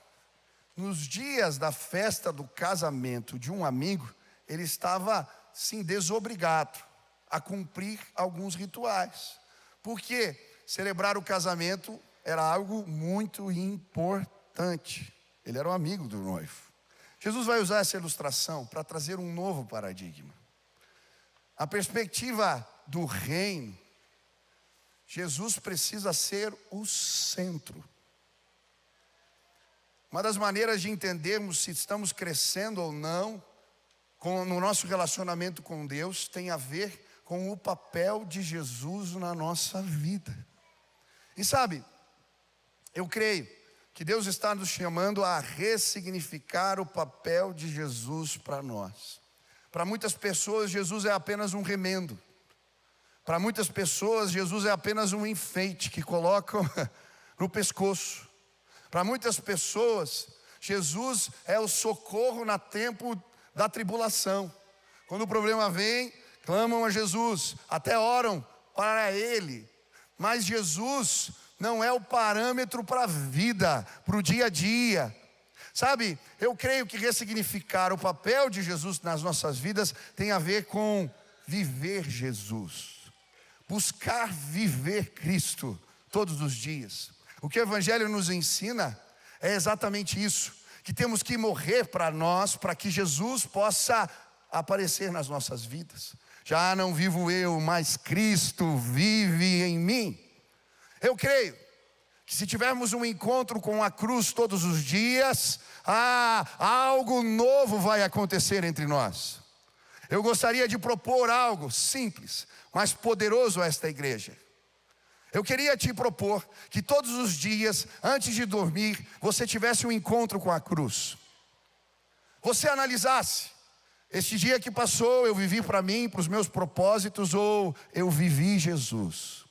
nos dias da festa do casamento de um amigo, ele estava, sim, desobrigado a cumprir alguns rituais. Porque celebrar o casamento era algo muito importante. Ele era um amigo do noivo. Jesus vai usar essa ilustração para trazer um novo paradigma. A perspectiva do reino, Jesus precisa ser o centro. Uma das maneiras de entendermos se estamos crescendo ou não no nosso relacionamento com Deus tem a ver com o papel de Jesus na nossa vida. E sabe, eu creio que Deus está nos chamando a ressignificar o papel de Jesus para nós. Para muitas pessoas, Jesus é apenas um remendo. Para muitas pessoas, Jesus é apenas um enfeite que colocam no pescoço. Para muitas pessoas, Jesus é o socorro no tempo da tribulação. Quando o problema vem, clamam a Jesus, até oram para Ele. Mas Jesus não é o parâmetro para a vida, para o dia a dia. Sabe, eu creio que ressignificar o papel de Jesus nas nossas vidas tem a ver com viver Jesus. Buscar viver Cristo todos os dias. O que o Evangelho nos ensina é exatamente isso. Que temos que morrer para nós, para que Jesus possa aparecer nas nossas vidas. Já não vivo eu, mas Cristo vive em mim. Eu creio que se tivermos um encontro com a cruz todos os dias, algo novo vai acontecer entre nós. Eu gostaria de propor algo simples, mas poderoso a esta igreja. Eu queria te propor que todos os dias, antes de dormir, você tivesse um encontro com a cruz. Você analisasse, este dia que passou, eu vivi para mim, para os meus propósitos, ou eu vivi Jesus.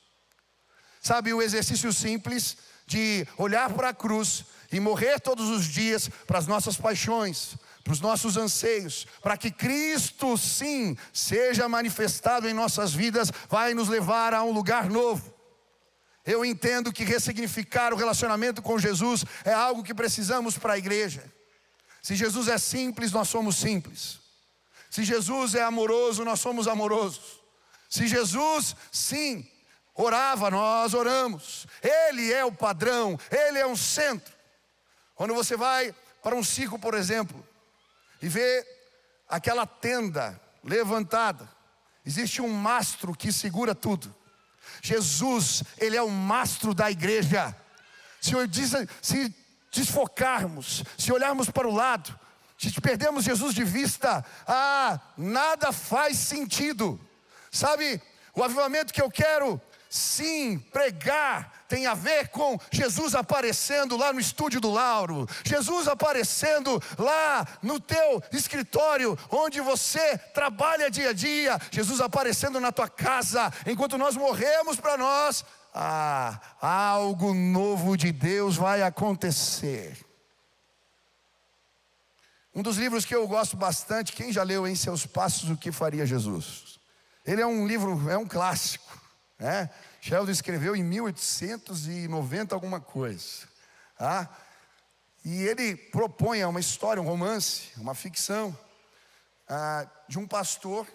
Sabe, o exercício simples de olhar para a cruz e morrer todos os dias para as nossas paixões, para os nossos anseios, para que Cristo sim seja manifestado em nossas vidas, vai nos levar a um lugar novo. Eu entendo que ressignificar o relacionamento com Jesus é algo que precisamos para a igreja. Se Jesus é simples, nós somos simples. Se Jesus é amoroso, nós somos amorosos. Se Jesus, sim, orava, nós oramos. Ele é o padrão, Ele é um centro. Quando você vai para um circo, por exemplo, e vê aquela tenda levantada, existe um mastro que segura tudo. Jesus, Ele é o mastro da igreja. Se desfocarmos, se olharmos para o lado, se perdermos Jesus de vista, nada faz sentido. Sabe, o avivamento que eu quero sim pregar tem a ver com Jesus aparecendo lá no estúdio do Lauro, Jesus aparecendo lá no teu escritório, onde você trabalha dia a dia, Jesus aparecendo na tua casa. Enquanto nós morremos para nós, algo novo de Deus vai acontecer. Um dos livros que eu gosto bastante, quem já leu Em Seus Passos, O Que Faria Jesus? Ele é um livro, é um clássico, né? Sheldon escreveu em 1890 alguma coisa, tá? E ele propõe uma história, um romance, uma ficção, de um pastor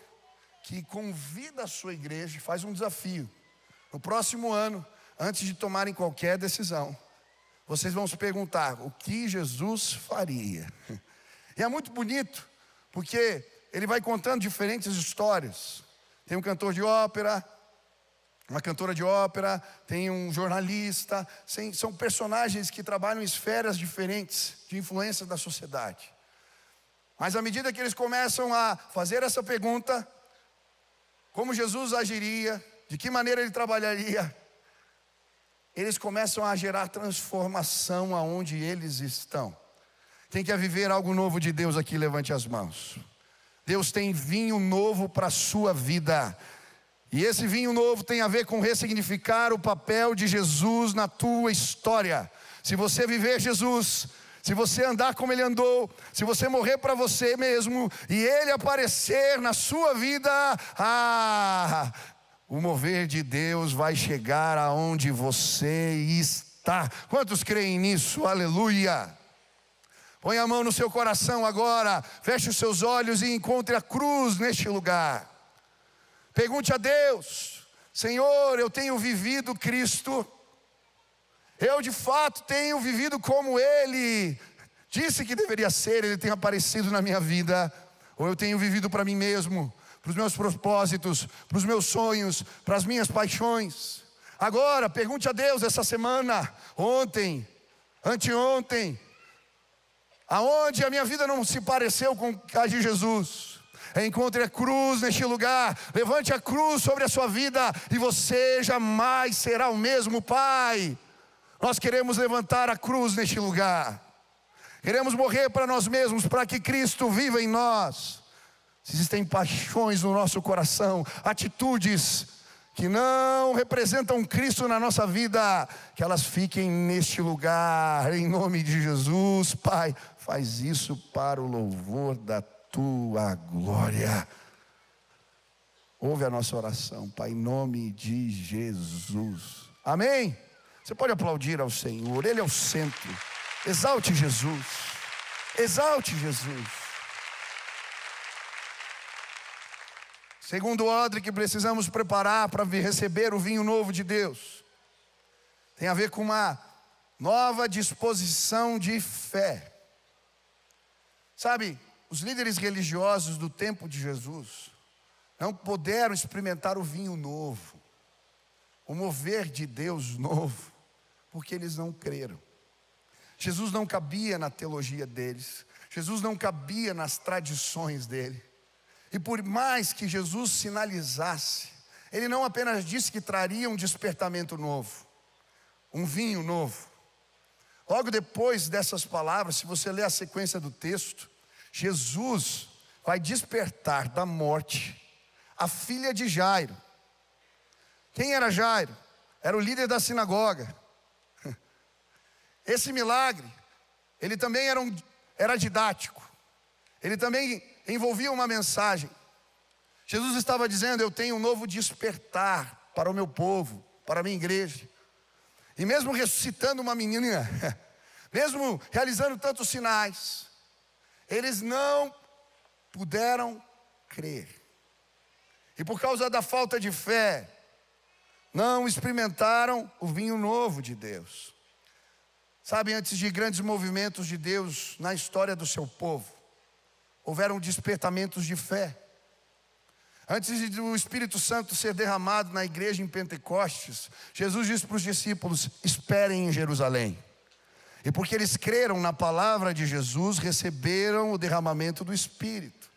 que convida a sua igreja e faz um desafio. No próximo ano, antes de tomarem qualquer decisão, vocês vão se perguntar o que Jesus faria. E é muito bonito, porque ele vai contando diferentes histórias. Tem um cantor de ópera, uma cantora de ópera, tem um jornalista, são personagens que trabalham em esferas diferentes de influência da sociedade. Mas à medida que eles começam a fazer essa pergunta, como Jesus agiria, de que maneira ele trabalharia, eles começam a gerar transformação aonde eles estão. Quem quer viver algo novo de Deus aqui, levante as mãos. Deus tem vinho novo para a sua vida. E esse vinho novo tem a ver com ressignificar o papel de Jesus na tua história. Se você viver Jesus, se você andar como Ele andou, se você morrer para você mesmo e Ele aparecer na sua vida, o mover de Deus vai chegar aonde você está. Quantos creem nisso? Aleluia! Põe a mão no seu coração agora, feche os seus olhos e encontre a cruz neste lugar. Pergunte a Deus: Senhor, eu tenho vivido Cristo? Eu de fato tenho vivido como Ele disse que deveria ser? Ele tem aparecido na minha vida? Ou eu tenho vivido para mim mesmo, para os meus propósitos, para os meus sonhos, para as minhas paixões? Agora, pergunte a Deus essa semana, ontem, anteontem, aonde a minha vida não se pareceu com a de Jesus. Encontre a cruz neste lugar, levante a cruz sobre a sua vida e você jamais será o mesmo. Pai, nós queremos levantar a cruz neste lugar, queremos morrer para nós mesmos, para que Cristo viva em nós. Se existem paixões no nosso coração, atitudes que não representam Cristo na nossa vida, que elas fiquem neste lugar, em nome de Jesus. Pai, faz isso para o louvor da tua glória. Ouve a nossa oração, Pai, em nome de Jesus. Amém? Você pode aplaudir ao Senhor, Ele é o centro. Exalte Jesus, exalte Jesus. Segundo odre que precisamos preparar para receber o vinho novo de Deus, tem a ver com uma nova disposição de fé. Sabe, os líderes religiosos do tempo de Jesus não puderam experimentar o vinho novo, o mover de Deus novo, porque eles não creram. Jesus não cabia na teologia deles, Jesus não cabia nas tradições dele. E por mais que Jesus sinalizasse, Ele não apenas disse que traria um despertamento novo, um vinho novo. Logo depois dessas palavras, se você ler a sequência do texto, Jesus vai despertar da morte a filha de Jairo. Quem era Jairo? Era o líder da sinagoga. Esse milagre, ele também era didático. Ele também envolvia uma mensagem. Jesus estava dizendo: eu tenho um novo despertar para o meu povo, para a minha igreja. E mesmo ressuscitando uma menina, mesmo realizando tantos sinais, eles não puderam crer. E por causa da falta de fé, não experimentaram o vinho novo de Deus. Sabe, antes de grandes movimentos de Deus na história do seu povo, houveram despertamentos de fé. Antes do Espírito Santo ser derramado na igreja em Pentecostes, Jesus disse para os discípulos: esperem em Jerusalém. E porque eles creram na palavra de Jesus, receberam o derramamento do Espírito.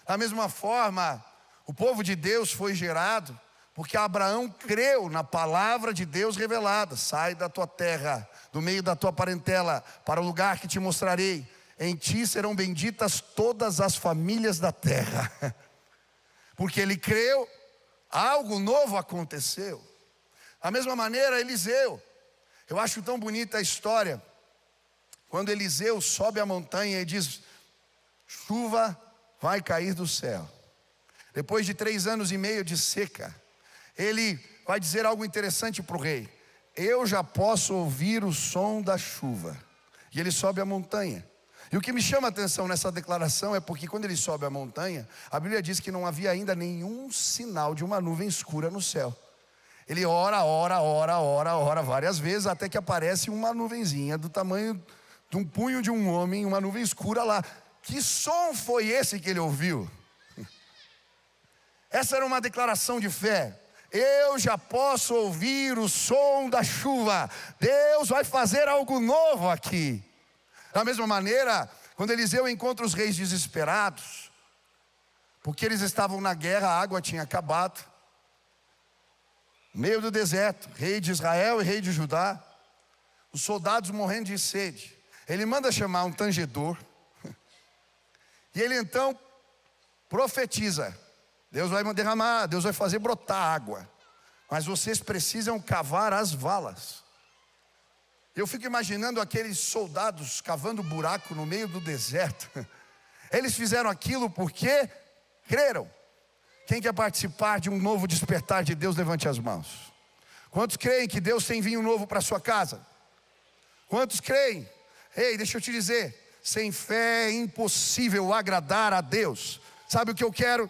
Da mesma forma, o povo de Deus foi gerado porque Abraão creu na palavra de Deus revelada: sai da tua terra, do meio da tua parentela, para o lugar que te mostrarei. Em ti serão benditas todas as famílias da terra. Porque ele creu, algo novo aconteceu. Da mesma maneira, Eliseu. Eu acho tão bonita a história, quando Eliseu sobe a montanha e diz: chuva vai cair do céu. Depois de 3 anos e meio de seca, ele vai dizer algo interessante para o rei: eu já posso ouvir o som da chuva. E ele sobe a montanha. E o que me chama a atenção nessa declaração é porque quando ele sobe a montanha, a Bíblia diz que não havia ainda nenhum sinal de uma nuvem escura no céu. Ele ora várias vezes, até que aparece uma nuvenzinha do tamanho de um punho de um homem, uma nuvem escura lá. Que som foi esse que ele ouviu? Essa era uma declaração de fé. Eu já posso ouvir o som da chuva. Deus vai fazer algo novo aqui. Da mesma maneira, quando Eliseu encontra os reis desesperados, porque eles estavam na guerra, a água tinha acabado, no meio do deserto, rei de Israel e rei de Judá, os soldados morrendo de sede. Ele manda chamar um tangedor, e ele então profetiza: Deus vai derramar, Deus vai fazer brotar água, mas vocês precisam cavar as valas. Eu fico imaginando aqueles soldados cavando buraco no meio do deserto. Eles fizeram aquilo porque creram. Quem quer participar de um novo despertar de Deus, levante as mãos. Quantos creem que Deus tem vinho novo para a sua casa? Quantos creem? Ei, deixa eu te dizer, sem fé é impossível agradar a Deus. Sabe o que eu quero?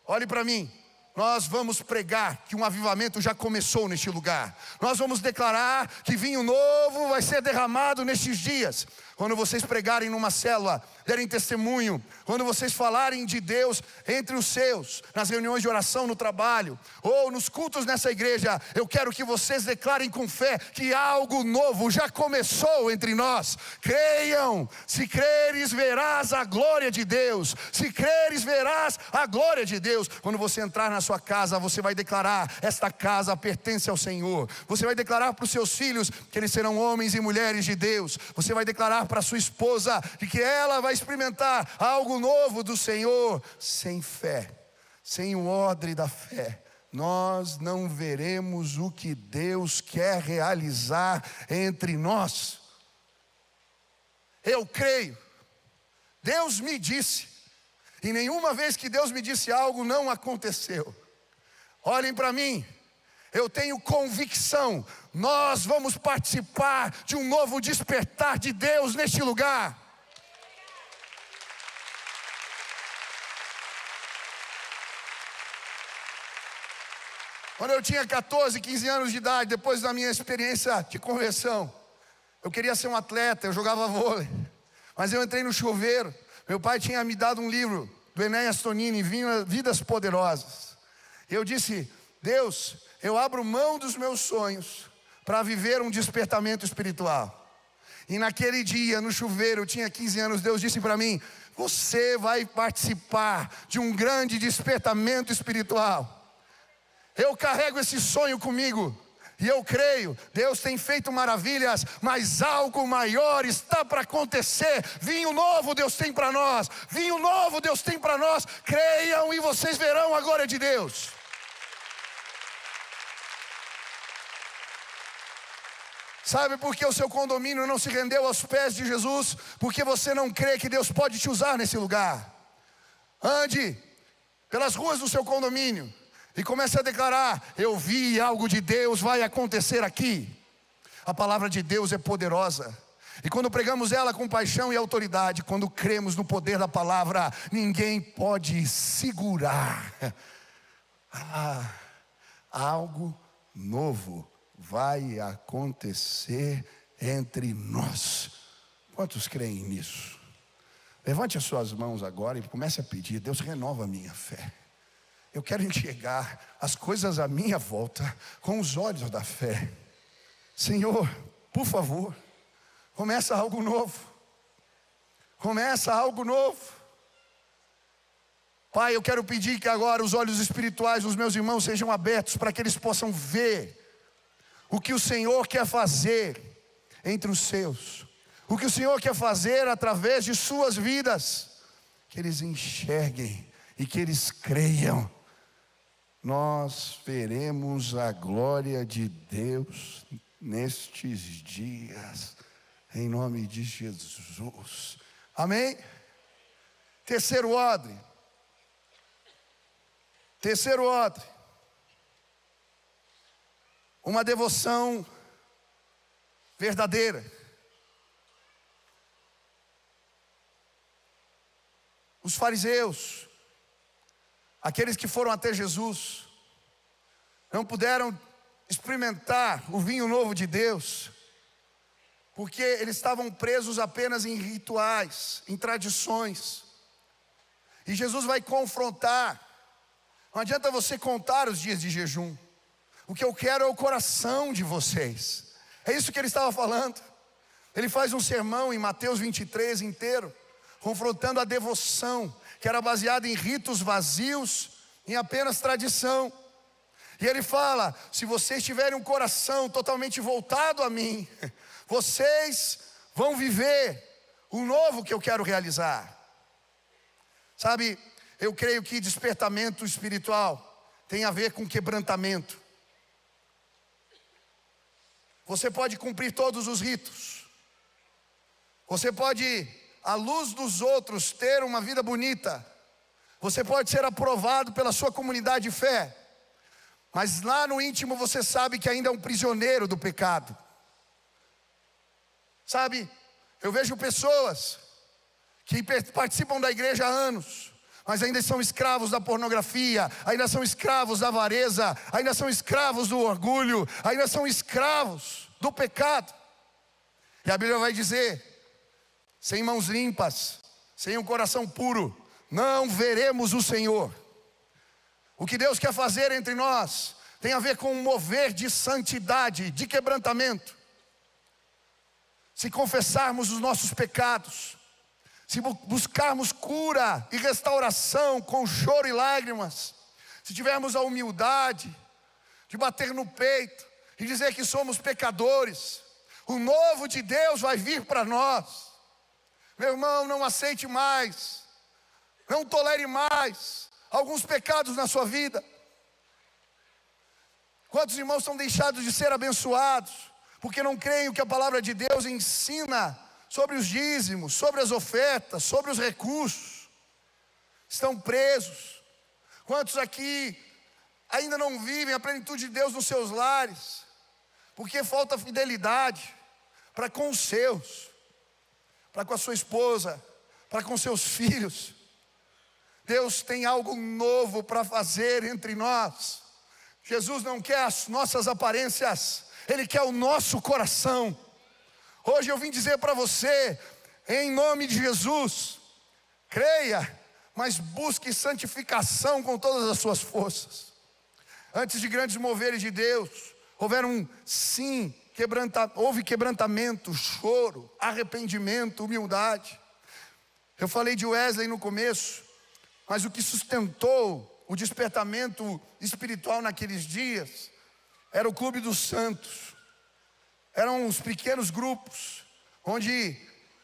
Olhe para mim. Nós vamos pregar que um avivamento já começou neste lugar. Nós vamos declarar que vinho novo vai ser derramado nestes dias. Quando vocês pregarem numa célula, derem testemunho, quando vocês falarem de Deus entre os seus, nas reuniões de oração no trabalho, ou nos cultos nessa igreja, eu quero que vocês declarem com fé que algo novo já começou entre nós. Creiam, se creres verás a glória de Deus. Se creres verás a glória de Deus. Quando você entrar na sua casa, você vai declarar: esta casa pertence ao Senhor. Você vai declarar para os seus filhos que eles serão homens e mulheres de Deus. Você vai declarar para sua esposa de que ela vai experimentar algo novo do Senhor. Sem fé, sem o odre da fé, nós não veremos o que Deus quer realizar entre nós. Eu creio, Deus me disse, e nenhuma vez que Deus me disse algo não aconteceu. Olhem para mim, eu tenho convicção, nós vamos participar de um novo despertar de Deus neste lugar. Quando eu tinha 14, 15 anos de idade, depois da minha experiência de conversão, eu queria ser um atleta, eu jogava vôlei, mas eu entrei no chuveiro. Meu pai tinha me dado um livro do Enéas Tonini, Vidas Poderosas. Eu disse: Deus, eu abro mão dos meus sonhos para viver um despertamento espiritual. E naquele dia, no chuveiro, eu tinha 15 anos, Deus disse para mim: você vai participar de um grande despertamento espiritual. Eu carrego esse sonho comigo, e eu creio, Deus tem feito maravilhas, mas algo maior está para acontecer. Vinho novo Deus tem para nós, vinho novo Deus tem para nós. Creiam e vocês verão a glória de Deus. Sabe por que o seu condomínio não se rendeu aos pés de Jesus? Porque você não crê que Deus pode te usar nesse lugar. Ande pelas ruas do seu condomínio e comece a declarar: eu vi algo de Deus vai acontecer aqui. A palavra de Deus é poderosa. E quando pregamos ela com paixão e autoridade, quando cremos no poder da palavra, ninguém pode segurar. Algo novo vai acontecer entre nós. Quantos creem nisso? Levante as suas mãos agora e comece a pedir: Deus, renova a minha fé. Eu quero enxergar as coisas à minha volta com os olhos da fé. Senhor, por favor, começa algo novo. Começa algo novo. Pai, eu quero pedir que agora os olhos espirituais dos meus irmãos sejam abertos para que eles possam ver o que o Senhor quer fazer entre os seus, o que o Senhor quer fazer através de suas vidas, que eles enxerguem e que eles creiam. Nós veremos a glória de Deus nestes dias, em nome de Jesus, amém? Terceiro odre, uma devoção verdadeira. Os fariseus, aqueles que foram até Jesus, não puderam experimentar o vinho novo de Deus, porque eles estavam presos apenas em rituais, em tradições. E Jesus vai confrontar. Não adianta você contar os dias de jejum. O que eu quero é o coração de vocês. É isso que ele estava falando. Ele faz um sermão em Mateus 23 inteiro, confrontando a devoção, que era baseada em ritos vazios, em apenas tradição. E ele fala: se vocês tiverem um coração totalmente voltado a mim, vocês vão viver o novo que eu quero realizar. Sabe, eu creio que despertamento espiritual tem a ver com quebrantamento. Você pode cumprir todos os ritos. Você pode, à luz dos outros, ter uma vida bonita. Você pode ser aprovado pela sua comunidade de fé. Mas lá no íntimo você sabe que ainda é um prisioneiro do pecado. Sabe, eu vejo pessoas que participam da igreja há anos, mas ainda são escravos da pornografia, ainda são escravos da avareza, ainda são escravos do orgulho, ainda são escravos do pecado. E a Bíblia vai dizer: sem mãos limpas, sem um coração puro, não veremos o Senhor. O que Deus quer fazer entre nós tem a ver com um mover de santidade, de quebrantamento. Se confessarmos os nossos pecados, se buscarmos cura e restauração com choro e lágrimas, se tivermos a humildade de bater no peito e dizer que somos pecadores, o novo de Deus vai vir para nós. Meu irmão, não aceite mais, não tolere mais alguns pecados na sua vida. Quantos irmãos são deixados de ser abençoados porque não creem o que a palavra de Deus ensina sobre os dízimos, sobre as ofertas, sobre os recursos? Estão presos. Quantos aqui ainda não vivem a plenitude de Deus nos seus lares, porque falta fidelidade para com os seus, para com a sua esposa, para com seus filhos? Deus tem algo novo para fazer entre nós. Jesus não quer as nossas aparências, Ele quer o nosso coração. Hoje eu vim dizer para você, em nome de Jesus, creia, mas busque santificação com todas as suas forças. Antes de grandes moveres de Deus, houve quebrantamento, choro, arrependimento, humildade. Eu falei de Wesley no começo, mas o que sustentou o despertamento espiritual naqueles dias era o Clube dos Santos. Eram uns pequenos grupos, onde,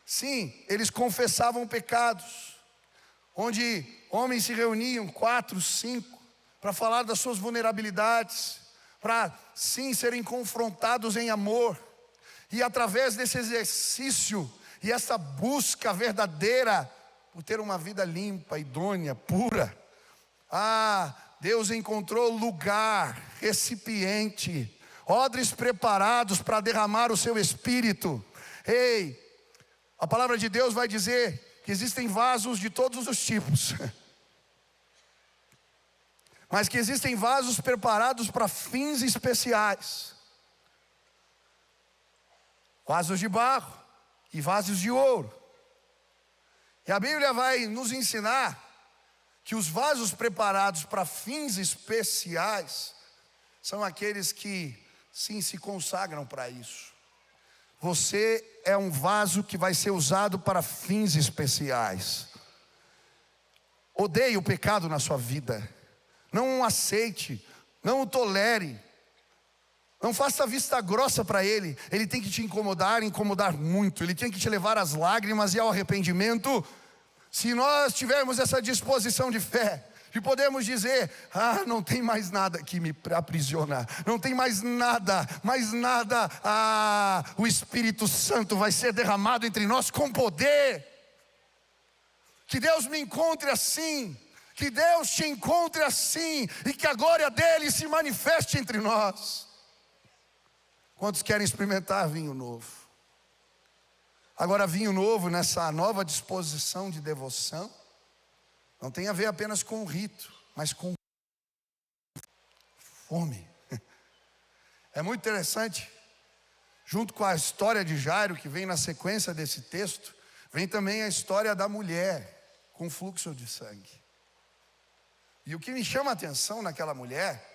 sim, eles confessavam pecados, onde homens se reuniam, 4, 5, para falar das suas vulnerabilidades, para, sim, serem confrontados em amor. E através desse exercício e essa busca verdadeira por ter uma vida limpa, idônea, pura, Deus encontrou lugar, recipiente, odres preparados para derramar o seu Espírito. Ei, a palavra de Deus vai dizer que existem vasos de todos os tipos, mas que existem vasos preparados para fins especiais. Vasos de barro e vasos de ouro. E a Bíblia vai nos ensinar que os vasos preparados para fins especiais são aqueles que, sim, se consagram para isso. Você é um vaso que vai ser usado para fins especiais. Odeie o pecado na sua vida. Não o aceite, não o tolere. Não faça vista grossa para ele. Ele tem que te incomodar muito. Ele tem que te levar às lágrimas e ao arrependimento. Se nós tivermos essa disposição de fé, e podemos dizer, não tem mais nada que me aprisiona, não tem mais nada, o Espírito Santo vai ser derramado entre nós com poder. Que Deus me encontre assim, que Deus te encontre assim, e que a glória dele se manifeste entre nós. Quantos querem experimentar vinho novo? Agora, vinho novo, nessa nova disposição de devoção, não tem a ver apenas com o rito, mas com fome. É muito interessante, junto com a história de Jairo, que vem na sequência desse texto, vem também a história da mulher com fluxo de sangue. E o que me chama a atenção naquela mulher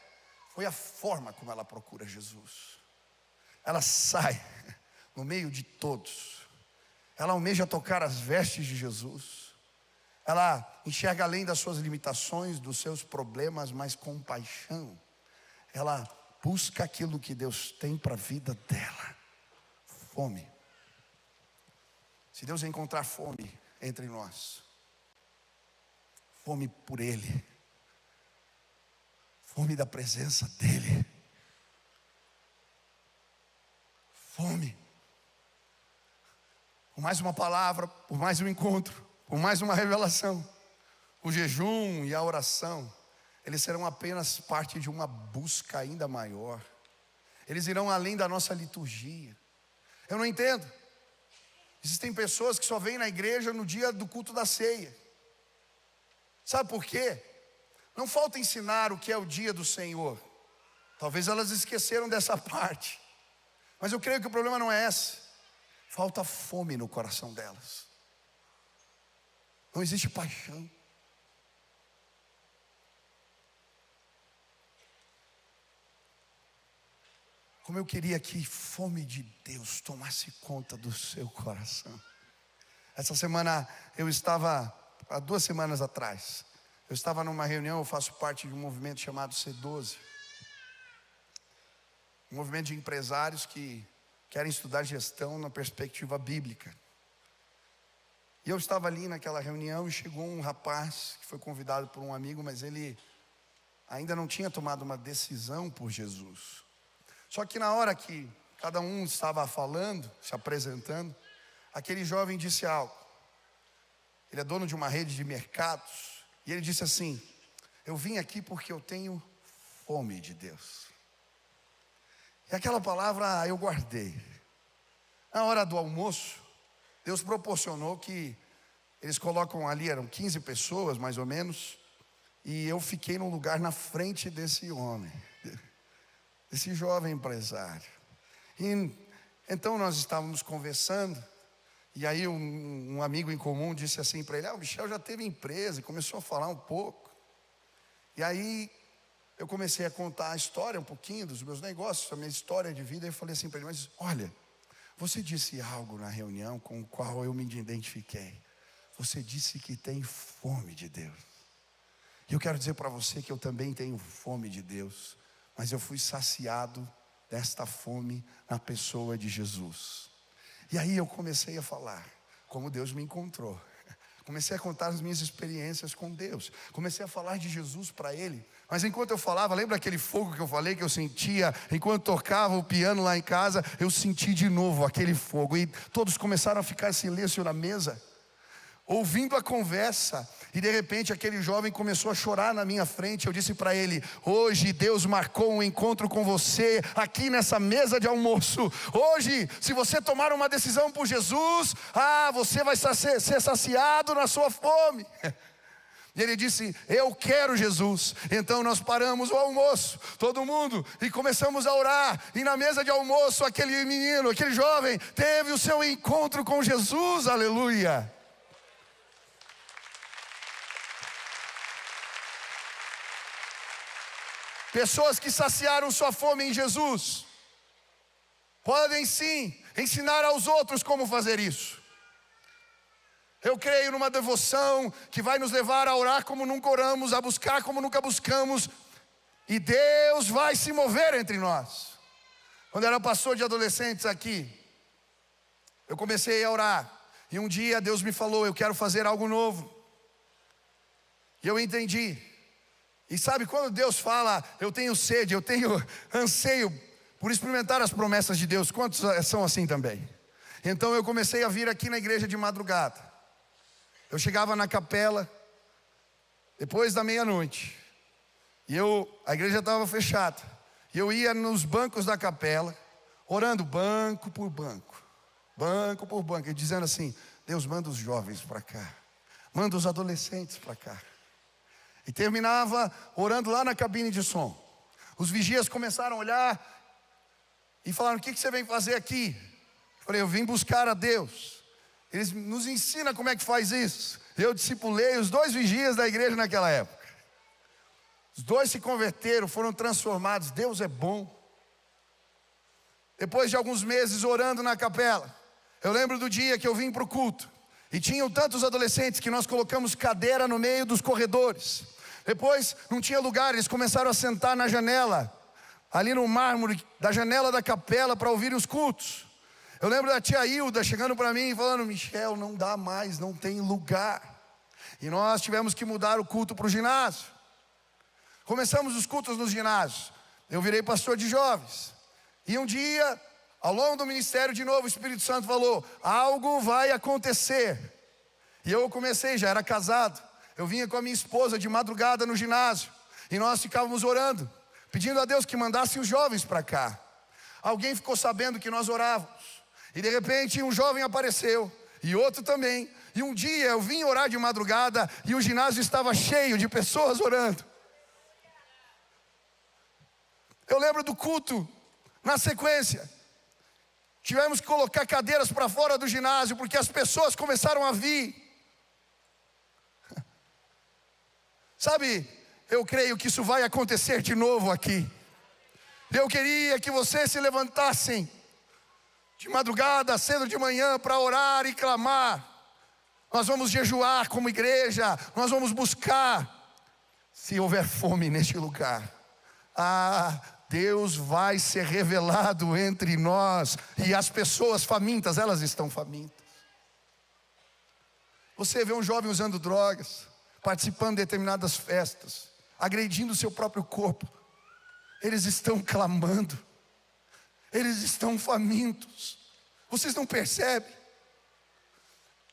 foi a forma como ela procura Jesus. Ela sai no meio de todos. Ela almeja tocar as vestes de Jesus. Ela enxerga além das suas limitações, dos seus problemas, mas com paixão. Ela busca aquilo que Deus tem para a vida dela. Fome. Se Deus encontrar fome entre nós, fome por Ele, fome da presença dEle, fome, por mais uma palavra, por mais um encontro, por mais uma revelação, o jejum e a oração, eles serão apenas parte de uma busca ainda maior. Eles irão além da nossa liturgia. Eu não entendo. Existem pessoas que só vêm na igreja no dia do culto da ceia. Sabe por quê? Não falta ensinar o que é o dia do Senhor. Talvez elas esqueceram dessa parte. Mas eu creio que o problema não é esse. Falta fome no coração delas. Não existe paixão. Como eu queria que fome de Deus tomasse conta do seu coração. Essa semana há 2 semanas atrás, eu estava numa reunião, eu faço parte de um movimento chamado C12. Um movimento de empresários que querem estudar gestão na perspectiva bíblica. E eu estava ali naquela reunião e chegou um rapaz que foi convidado por um amigo, mas ele ainda não tinha tomado uma decisão por Jesus. Só que na hora que cada um estava falando, se apresentando, aquele jovem disse algo. Ele é dono de uma rede de mercados. E ele disse assim: eu vim aqui porque eu tenho fome de Deus. E aquela palavra eu guardei. Na hora do almoço, Deus proporcionou que eles colocam ali, eram 15 pessoas mais ou menos, e eu fiquei num lugar na frente desse homem, desse jovem empresário. E então nós estávamos conversando, e aí um amigo em comum disse assim para ele: o Michel já teve empresa, e começou a falar um pouco. E aí eu comecei a contar a história um pouquinho dos meus negócios, a minha história de vida. E eu falei assim para ele: mas olha, você disse algo na reunião com o qual eu me identifiquei. Você disse que tem fome de Deus. E eu quero dizer para você que eu também tenho fome de Deus. Mas eu fui saciado desta fome na pessoa de Jesus. E aí eu comecei a falar como Deus me encontrou, Comecei a contar as minhas experiências com Deus. Comecei a falar de Jesus para ele. Mas enquanto eu falava, lembra aquele fogo que eu falei que eu sentia? Enquanto tocava o piano lá em casa, eu senti de novo aquele fogo. E todos começaram a ficar em silêncio na mesa, ouvindo a conversa. E de repente aquele jovem começou a chorar na minha frente. Eu disse para ele: hoje Deus marcou um encontro com você aqui nessa mesa de almoço. Hoje, se você tomar uma decisão por Jesus, você vai ser saciado na sua fome. E ele disse: eu quero Jesus. Então nós paramos o almoço, todo mundo, e começamos a orar. E na mesa de almoço, aquele menino, aquele jovem, teve o seu encontro com Jesus. Aleluia. Pessoas que saciaram sua fome em Jesus podem sim ensinar aos outros como fazer isso. Eu creio numa devoção que vai nos levar a orar como nunca oramos, a buscar como nunca buscamos, e Deus vai se mover entre nós. Quando eu era pastor de adolescentes aqui, eu comecei a orar, e um dia Deus me falou: eu quero fazer algo novo. E eu entendi. E sabe, quando Deus fala, eu tenho sede, eu tenho anseio por experimentar as promessas de Deus, quantos são assim também? Então eu comecei a vir aqui na igreja de madrugada. Eu chegava na capela depois da meia-noite, e a igreja estava fechada, e eu ia nos bancos da capela, orando banco por banco, e dizendo assim: Deus, manda os jovens para cá, manda os adolescentes para cá. E terminava orando lá na cabine de som. Os vigias começaram a olhar e falaram: o que você vem fazer aqui? Eu falei: eu vim buscar a Deus. Eles nos ensinam como é que faz isso. Eu discipulei os 2 vigias da igreja naquela época. Os 2 se converteram, foram transformados. Deus é bom. Depois de alguns meses orando na capela, eu lembro do dia que eu vim para o culto, e tinham tantos adolescentes que nós colocamos cadeira no meio dos corredores. Depois não tinha lugar, eles começaram a sentar na janela, ali no mármore da janela da capela, para ouvir os cultos. Eu lembro da tia Hilda chegando para mim e falando: Michel, não dá mais, não tem lugar. E nós tivemos que mudar o culto para o ginásio. Começamos os cultos nos ginásios. Eu virei pastor de jovens. E um dia, ao longo do ministério, de novo o Espírito Santo falou: algo vai acontecer. E eu comecei, já era casado. Eu vinha com a minha esposa de madrugada no ginásio, e nós ficávamos orando, pedindo a Deus que mandasse os jovens para cá. Alguém ficou sabendo que nós orávamos, e de repente um jovem apareceu, e outro também. E um dia eu vim orar de madrugada, e o ginásio estava cheio de pessoas orando. Eu lembro do culto, na sequência, tivemos que colocar cadeiras para fora do ginásio, porque as pessoas começaram a vir. Sabe, eu creio que isso vai acontecer de novo aqui. Eu queria que vocês se levantassem de madrugada, cedo de manhã, para orar e clamar. Nós vamos jejuar como igreja, nós vamos buscar. Se houver fome neste lugar, Deus vai ser revelado entre nós. E as pessoas famintas, elas estão famintas. Você vê um jovem usando drogas, participando de determinadas festas, agredindo o seu próprio corpo. Eles estão clamando, eles estão famintos. Vocês não percebem?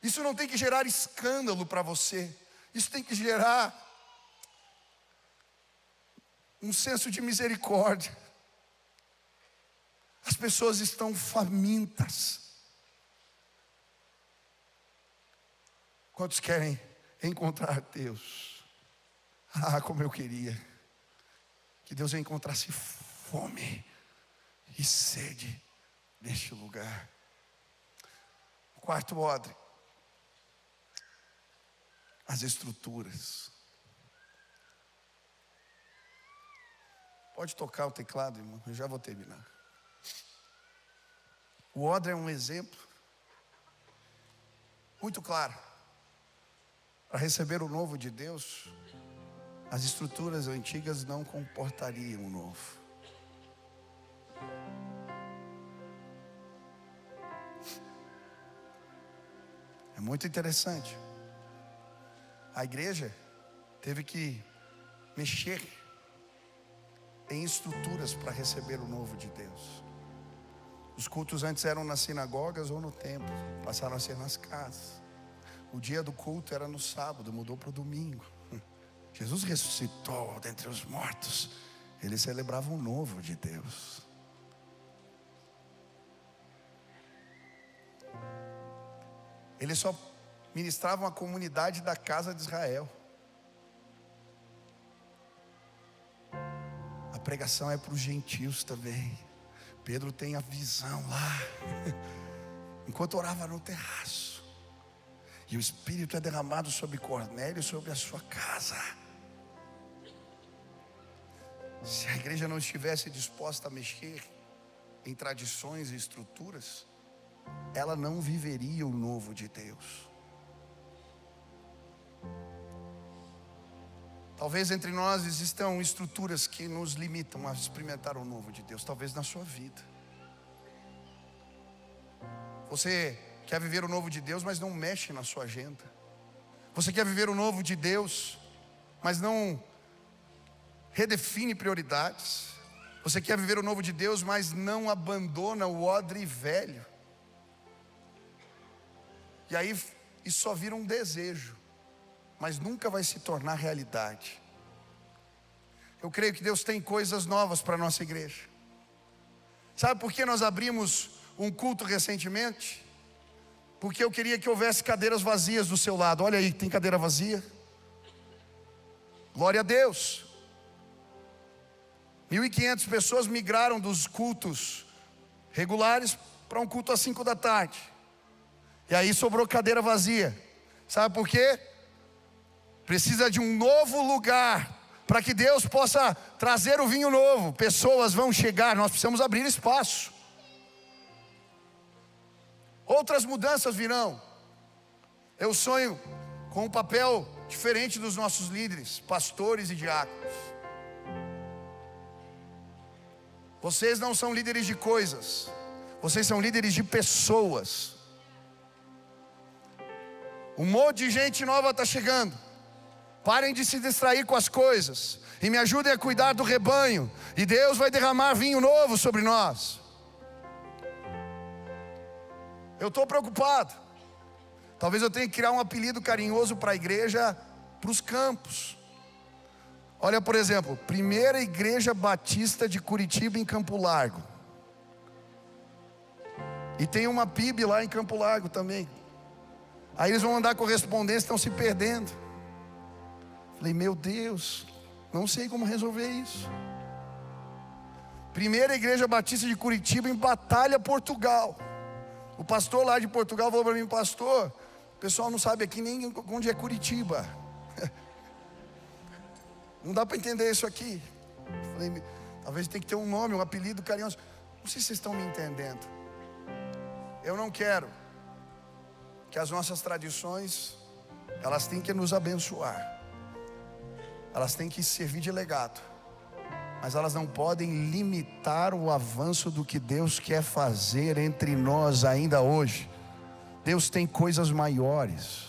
Isso não tem que gerar escândalo para você. Isso tem que gerar um senso de misericórdia. As pessoas estão famintas. Quantos querem encontrar Deus? Como eu queria que Deus encontrasse fome e sede neste lugar. O quarto odre: as estruturas. Pode tocar o teclado, irmão, eu já vou terminar. O odre é um exemplo muito claro. Para receber o novo de Deus, as estruturas antigas não comportariam o novo. É muito interessante. A igreja teve que mexer em estruturas para receber o novo de Deus. Os cultos antes eram nas sinagogas ou no templo, passaram a ser nas casas. O dia do culto era no sábado, mudou para o domingo. Jesus ressuscitou dentre os mortos. Eles celebravam o novo de Deus. Eles só ministravam a comunidade da casa de Israel. A pregação é para os gentios também. Pedro tem a visão lá, enquanto orava no terraço, e o Espírito é derramado sobre Cornélio e sobre a sua casa. Se a igreja não estivesse disposta a mexer em tradições e estruturas, ela não viveria o novo de Deus. Talvez entre nós existam estruturas que nos limitam a experimentar o novo de Deus. Talvez na sua vida. Você quer viver o novo de Deus, mas não mexe na sua agenda. Você quer viver o novo de Deus, mas não redefine prioridades. Você quer viver o novo de Deus, mas não abandona o odre velho. E aí isso só vira um desejo, mas nunca vai se tornar realidade. Eu creio que Deus tem coisas novas para a nossa igreja. Sabe por que nós abrimos um culto recentemente? Porque eu queria que houvesse cadeiras vazias do seu lado. Olha aí, tem cadeira vazia? Glória a Deus. 1.500 pessoas migraram dos cultos regulares para um culto às 5 da tarde. E aí sobrou cadeira vazia. Sabe por quê? Precisa de um novo lugar para que Deus possa trazer o vinho novo. Pessoas vão chegar, nós precisamos abrir espaço. Outras mudanças virão. Eu sonho com um papel diferente dos nossos líderes, pastores e diáconos. Vocês não são líderes de coisas, vocês são líderes de pessoas. Um monte de gente nova está chegando. Parem de se distrair com as coisas e me ajudem a cuidar do rebanho, e Deus vai derramar vinho novo sobre nós. Eu estou preocupado. Talvez eu tenha que criar um apelido carinhoso para a igreja, para os campos. Olha, por exemplo, Primeira Igreja Batista de Curitiba em Campo Largo. E tem uma PIB lá em Campo Largo também. Aí eles vão mandar correspondência, estão se perdendo. Falei, meu Deus, não sei como resolver isso. Primeira Igreja Batista de Curitiba em Batalha, Portugal. O pastor lá de Portugal falou para mim, pastor, o pessoal não sabe aqui nem onde é Curitiba. Não dá para entender isso aqui. Falei, talvez tenha que ter um nome, um apelido carinhoso. Não sei se vocês estão me entendendo. Eu não quero que as nossas tradições, elas têm que nos abençoar. Elas têm que servir de legado. Mas elas não podem limitar o avanço do que Deus quer fazer entre nós ainda hoje. Deus tem coisas maiores.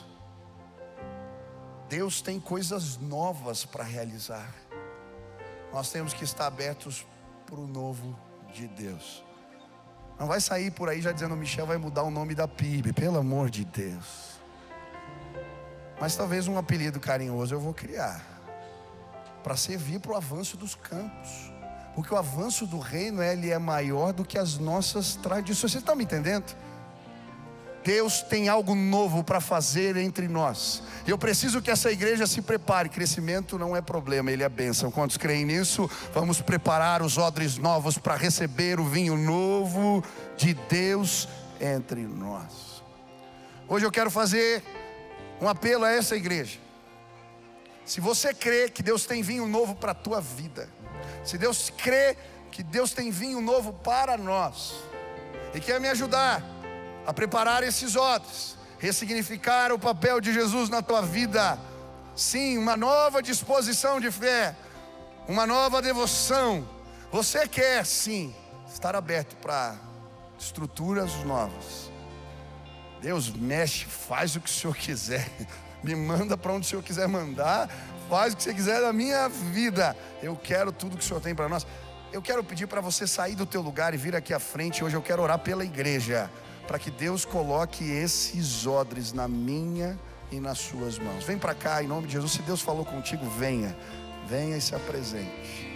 Deus tem coisas novas para realizar. Nós temos que estar abertos para o novo de Deus. Não vai sair por aí já dizendo, Michel vai mudar o nome da PIB, pelo amor de Deus. Mas talvez um apelido carinhoso eu vou criar, para servir para o avanço dos campos. Porque o avanço do reino, ele é maior do que as nossas tradições. Vocês estão me entendendo? Deus tem algo novo para fazer entre nós. Eu preciso que essa igreja se prepare. Crescimento não é problema, ele é bênção. Quantos creem nisso? Vamos preparar os odres novos para receber o vinho novo de Deus entre nós. Hoje eu quero fazer um apelo a essa igreja. Se você crê que Deus tem vinho novo para a tua vida, se Deus crê que Deus tem vinho novo para nós, e quer me ajudar a preparar esses odres, ressignificar o papel de Jesus na tua vida, sim, uma nova disposição de fé, uma nova devoção. Você quer sim estar aberto para estruturas novas. Deus mexe, faz o que o Senhor quiser. Me manda para onde o Senhor quiser mandar. Faz o que você quiser da minha vida. Eu quero tudo que o Senhor tem para nós. Eu quero pedir para você sair do teu lugar e vir aqui à frente. Hoje eu quero orar pela igreja, para que Deus coloque esses odres na minha e nas suas mãos. Vem para cá em nome de Jesus. Se Deus falou contigo, venha. Venha e se apresente.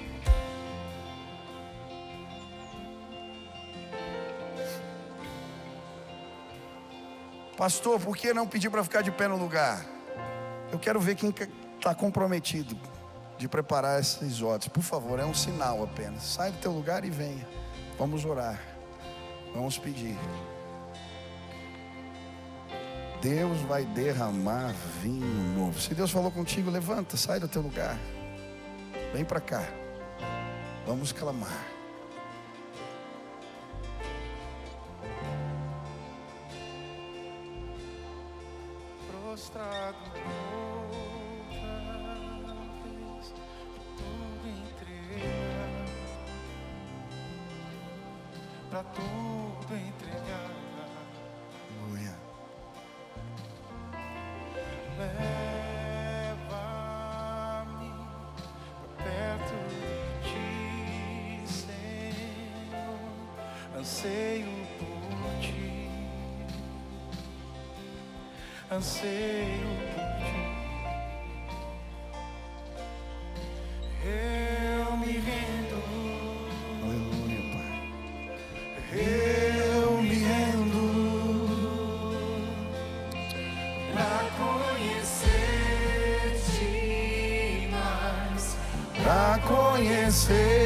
Pastor, por que não pedir para ficar de pé no lugar? Eu quero ver quem está comprometido de preparar esses odres. Por favor, é um sinal apenas. Sai do teu lugar e venha. Vamos orar. Vamos pedir. Deus vai derramar vinho novo. Se Deus falou contigo, levanta, sai do teu lugar. Vem para cá. Vamos clamar. Prostrado outra vez, tudo entregar, pra tudo entregar. Aleluia. Leva-me pra perto de ti, Senhor. Anseio por ti. Anseio por ti. Eu me rendo. Aleluia, Pai. Eu me rendo pra conhecer-te mais, Pra conhecer-te.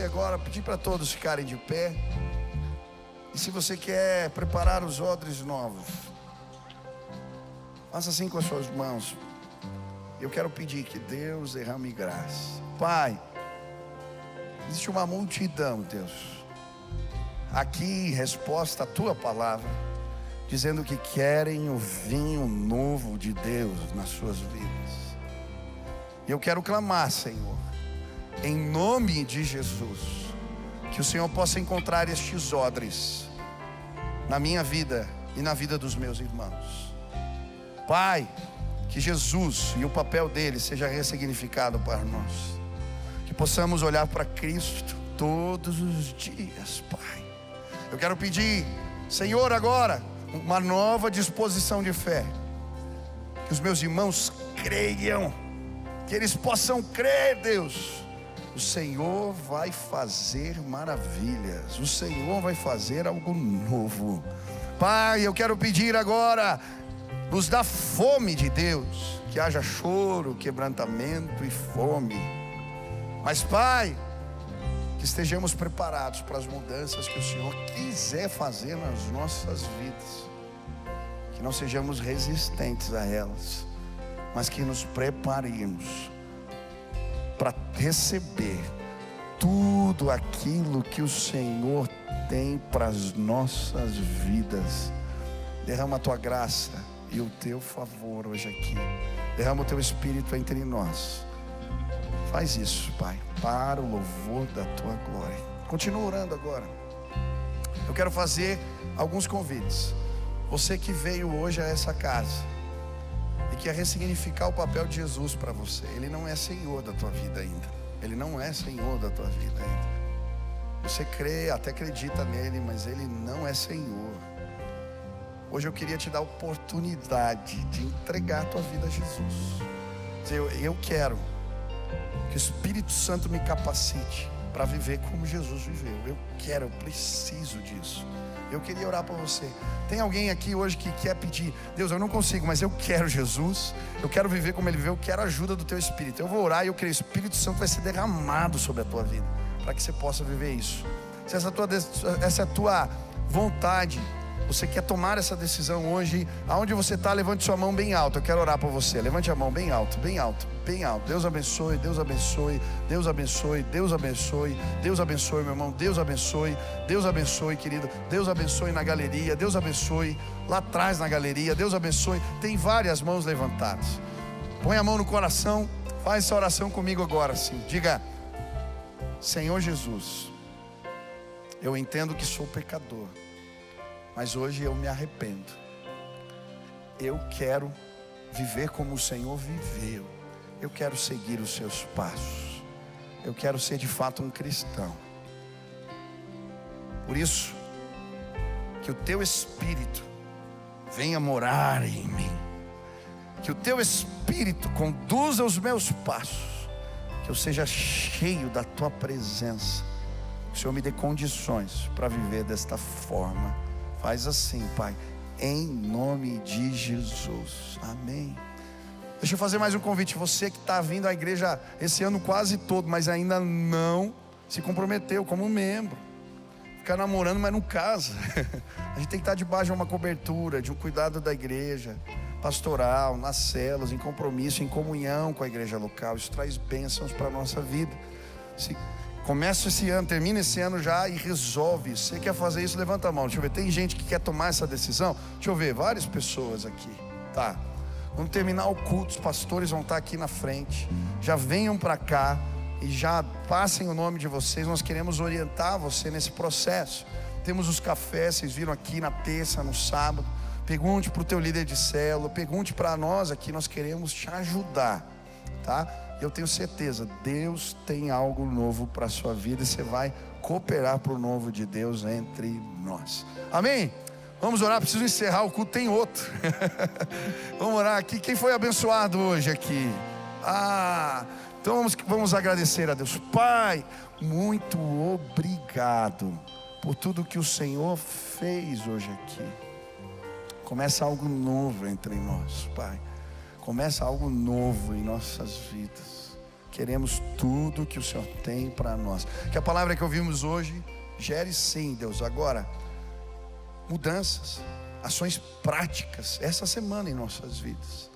Agora pedir para todos ficarem de pé. E se você quer preparar os odres novos, faça assim com as suas mãos. Eu quero pedir que Deus derrame graça. Pai, existe uma multidão, Deus, aqui em resposta à tua palavra, dizendo que querem o vinho novo de Deus nas suas vidas. E eu quero clamar, Senhor, em nome de Jesus, que o Senhor possa encontrar estes odres na minha vida e na vida dos meus irmãos. Pai, que Jesus e o papel dele seja ressignificado para nós, que possamos olhar para Cristo todos os dias, Pai. Eu quero pedir, Senhor, agora uma nova disposição de fé, que os meus irmãos creiam, que eles possam crer, Deus. O Senhor vai fazer maravilhas. O Senhor vai fazer algo novo. Pai, eu quero pedir agora, nos dá fome de Deus, que haja choro, quebrantamento e fome. Mas, Pai, que estejamos preparados para as mudanças que o Senhor quiser fazer nas nossas vidas. Que não sejamos resistentes a elas, mas que nos preparemos para receber tudo aquilo que o Senhor tem para as nossas vidas. Derrama a tua graça e o teu favor hoje aqui. Derrama o teu Espírito entre nós. Faz isso, Pai, para o louvor da tua glória. Continua orando agora. Eu quero fazer alguns convites. Você que veio hoje a essa casa e quer ressignificar o papel de Jesus para você. Ele não é Senhor da tua vida ainda. Ele não é Senhor da tua vida ainda. Você crê, até acredita nele, mas ele não é Senhor. Hoje eu queria te dar a oportunidade de entregar a tua vida a Jesus. Dizer, eu quero que o Espírito Santo me capacite para viver como Jesus viveu. Eu preciso disso. Eu queria orar por você. Tem alguém aqui hoje que quer pedir: Deus, eu não consigo, mas eu quero Jesus, eu quero viver como Ele viveu, eu quero a ajuda do Teu Espírito. Eu vou orar e eu creio que o Espírito Santo vai ser derramado sobre a tua vida, para que você possa viver isso. Se essa é a tua vontade, você quer tomar essa decisão hoje, aonde você está, levante sua mão bem alta. Eu quero orar por você. Levante a mão bem alto, bem alto, bem alto. Deus abençoe, Deus abençoe, Deus abençoe, Deus abençoe, Deus abençoe, meu irmão, Deus abençoe, querido. Deus abençoe na galeria, Deus abençoe lá atrás na galeria, Deus abençoe. Tem várias mãos levantadas. Põe a mão no coração, faz essa oração comigo agora, sim. Diga: Senhor Jesus, eu entendo que sou pecador, mas hoje eu me arrependo. Eu quero viver como o Senhor viveu. Eu quero seguir os seus passos. Eu quero ser de fato um cristão. Por isso, que o Teu Espírito venha morar em mim. Que o Teu Espírito conduza os meus passos. Que eu seja cheio da Tua presença. Que o Senhor me dê condições para viver desta forma. Faz assim, Pai, em nome de Jesus, amém. Deixa eu fazer mais um convite. Você que está vindo à igreja esse ano quase todo, mas ainda não se comprometeu como membro, fica namorando, mas não casa. A gente tem que estar debaixo de uma cobertura, de um cuidado da igreja pastoral, nas células, em compromisso, em comunhão com a igreja local. Isso traz bênçãos para a nossa vida. Começa esse ano, termina esse ano já e resolve. Você quer fazer isso? Levanta a mão. Deixa eu ver, tem gente que quer tomar essa decisão? Deixa eu ver, várias pessoas aqui. Tá, quando terminar o culto, os pastores vão estar aqui na frente. Já venham para cá e já passem o nome de vocês. Nós queremos orientar você nesse processo. Temos os cafés, vocês viram aqui na terça, no sábado. Pergunte para o teu líder de célula, pergunte para nós aqui, nós queremos te ajudar, tá? Eu tenho certeza, Deus tem algo novo para a sua vida e você vai cooperar para o novo de Deus entre nós. Amém? Vamos orar, preciso encerrar o culto, tem outro. Vamos orar aqui. Quem foi abençoado hoje aqui? Então vamos agradecer a Deus. Pai, muito obrigado por tudo que o Senhor fez hoje aqui. Começa algo novo entre nós, Pai. Começa algo novo em nossas vidas. Queremos tudo que o Senhor tem para nós. Que a palavra que ouvimos hoje gere sim, Deus, agora mudanças, ações práticas essa semana em nossas vidas.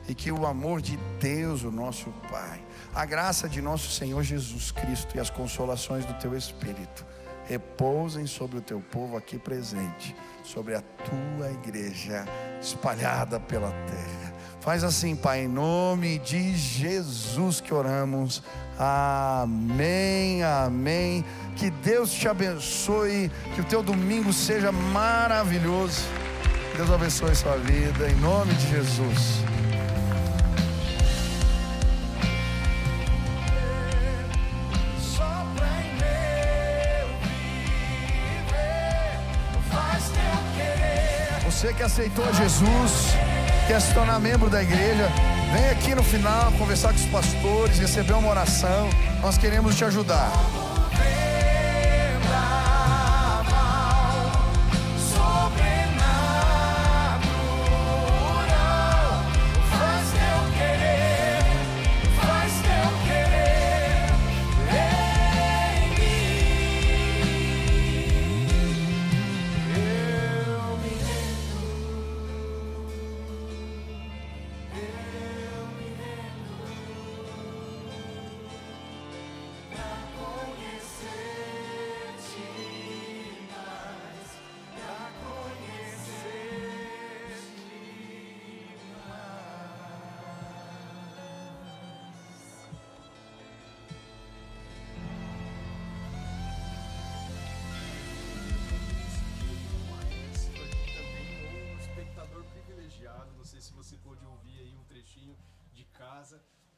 E que o amor de Deus, o nosso Pai, a graça de nosso Senhor Jesus Cristo e as consolações do Teu Espírito repousem sobre o Teu povo aqui presente, sobre a Tua igreja espalhada pela terra. Faz assim, Pai, em nome de Jesus que oramos. Amém, amém. Que Deus te abençoe, que o teu domingo seja maravilhoso. Deus abençoe sua vida, em nome de Jesus. Você que aceitou Jesus, quer se tornar membro da igreja, vem aqui no final conversar com os pastores, receber uma oração. Nós queremos te ajudar.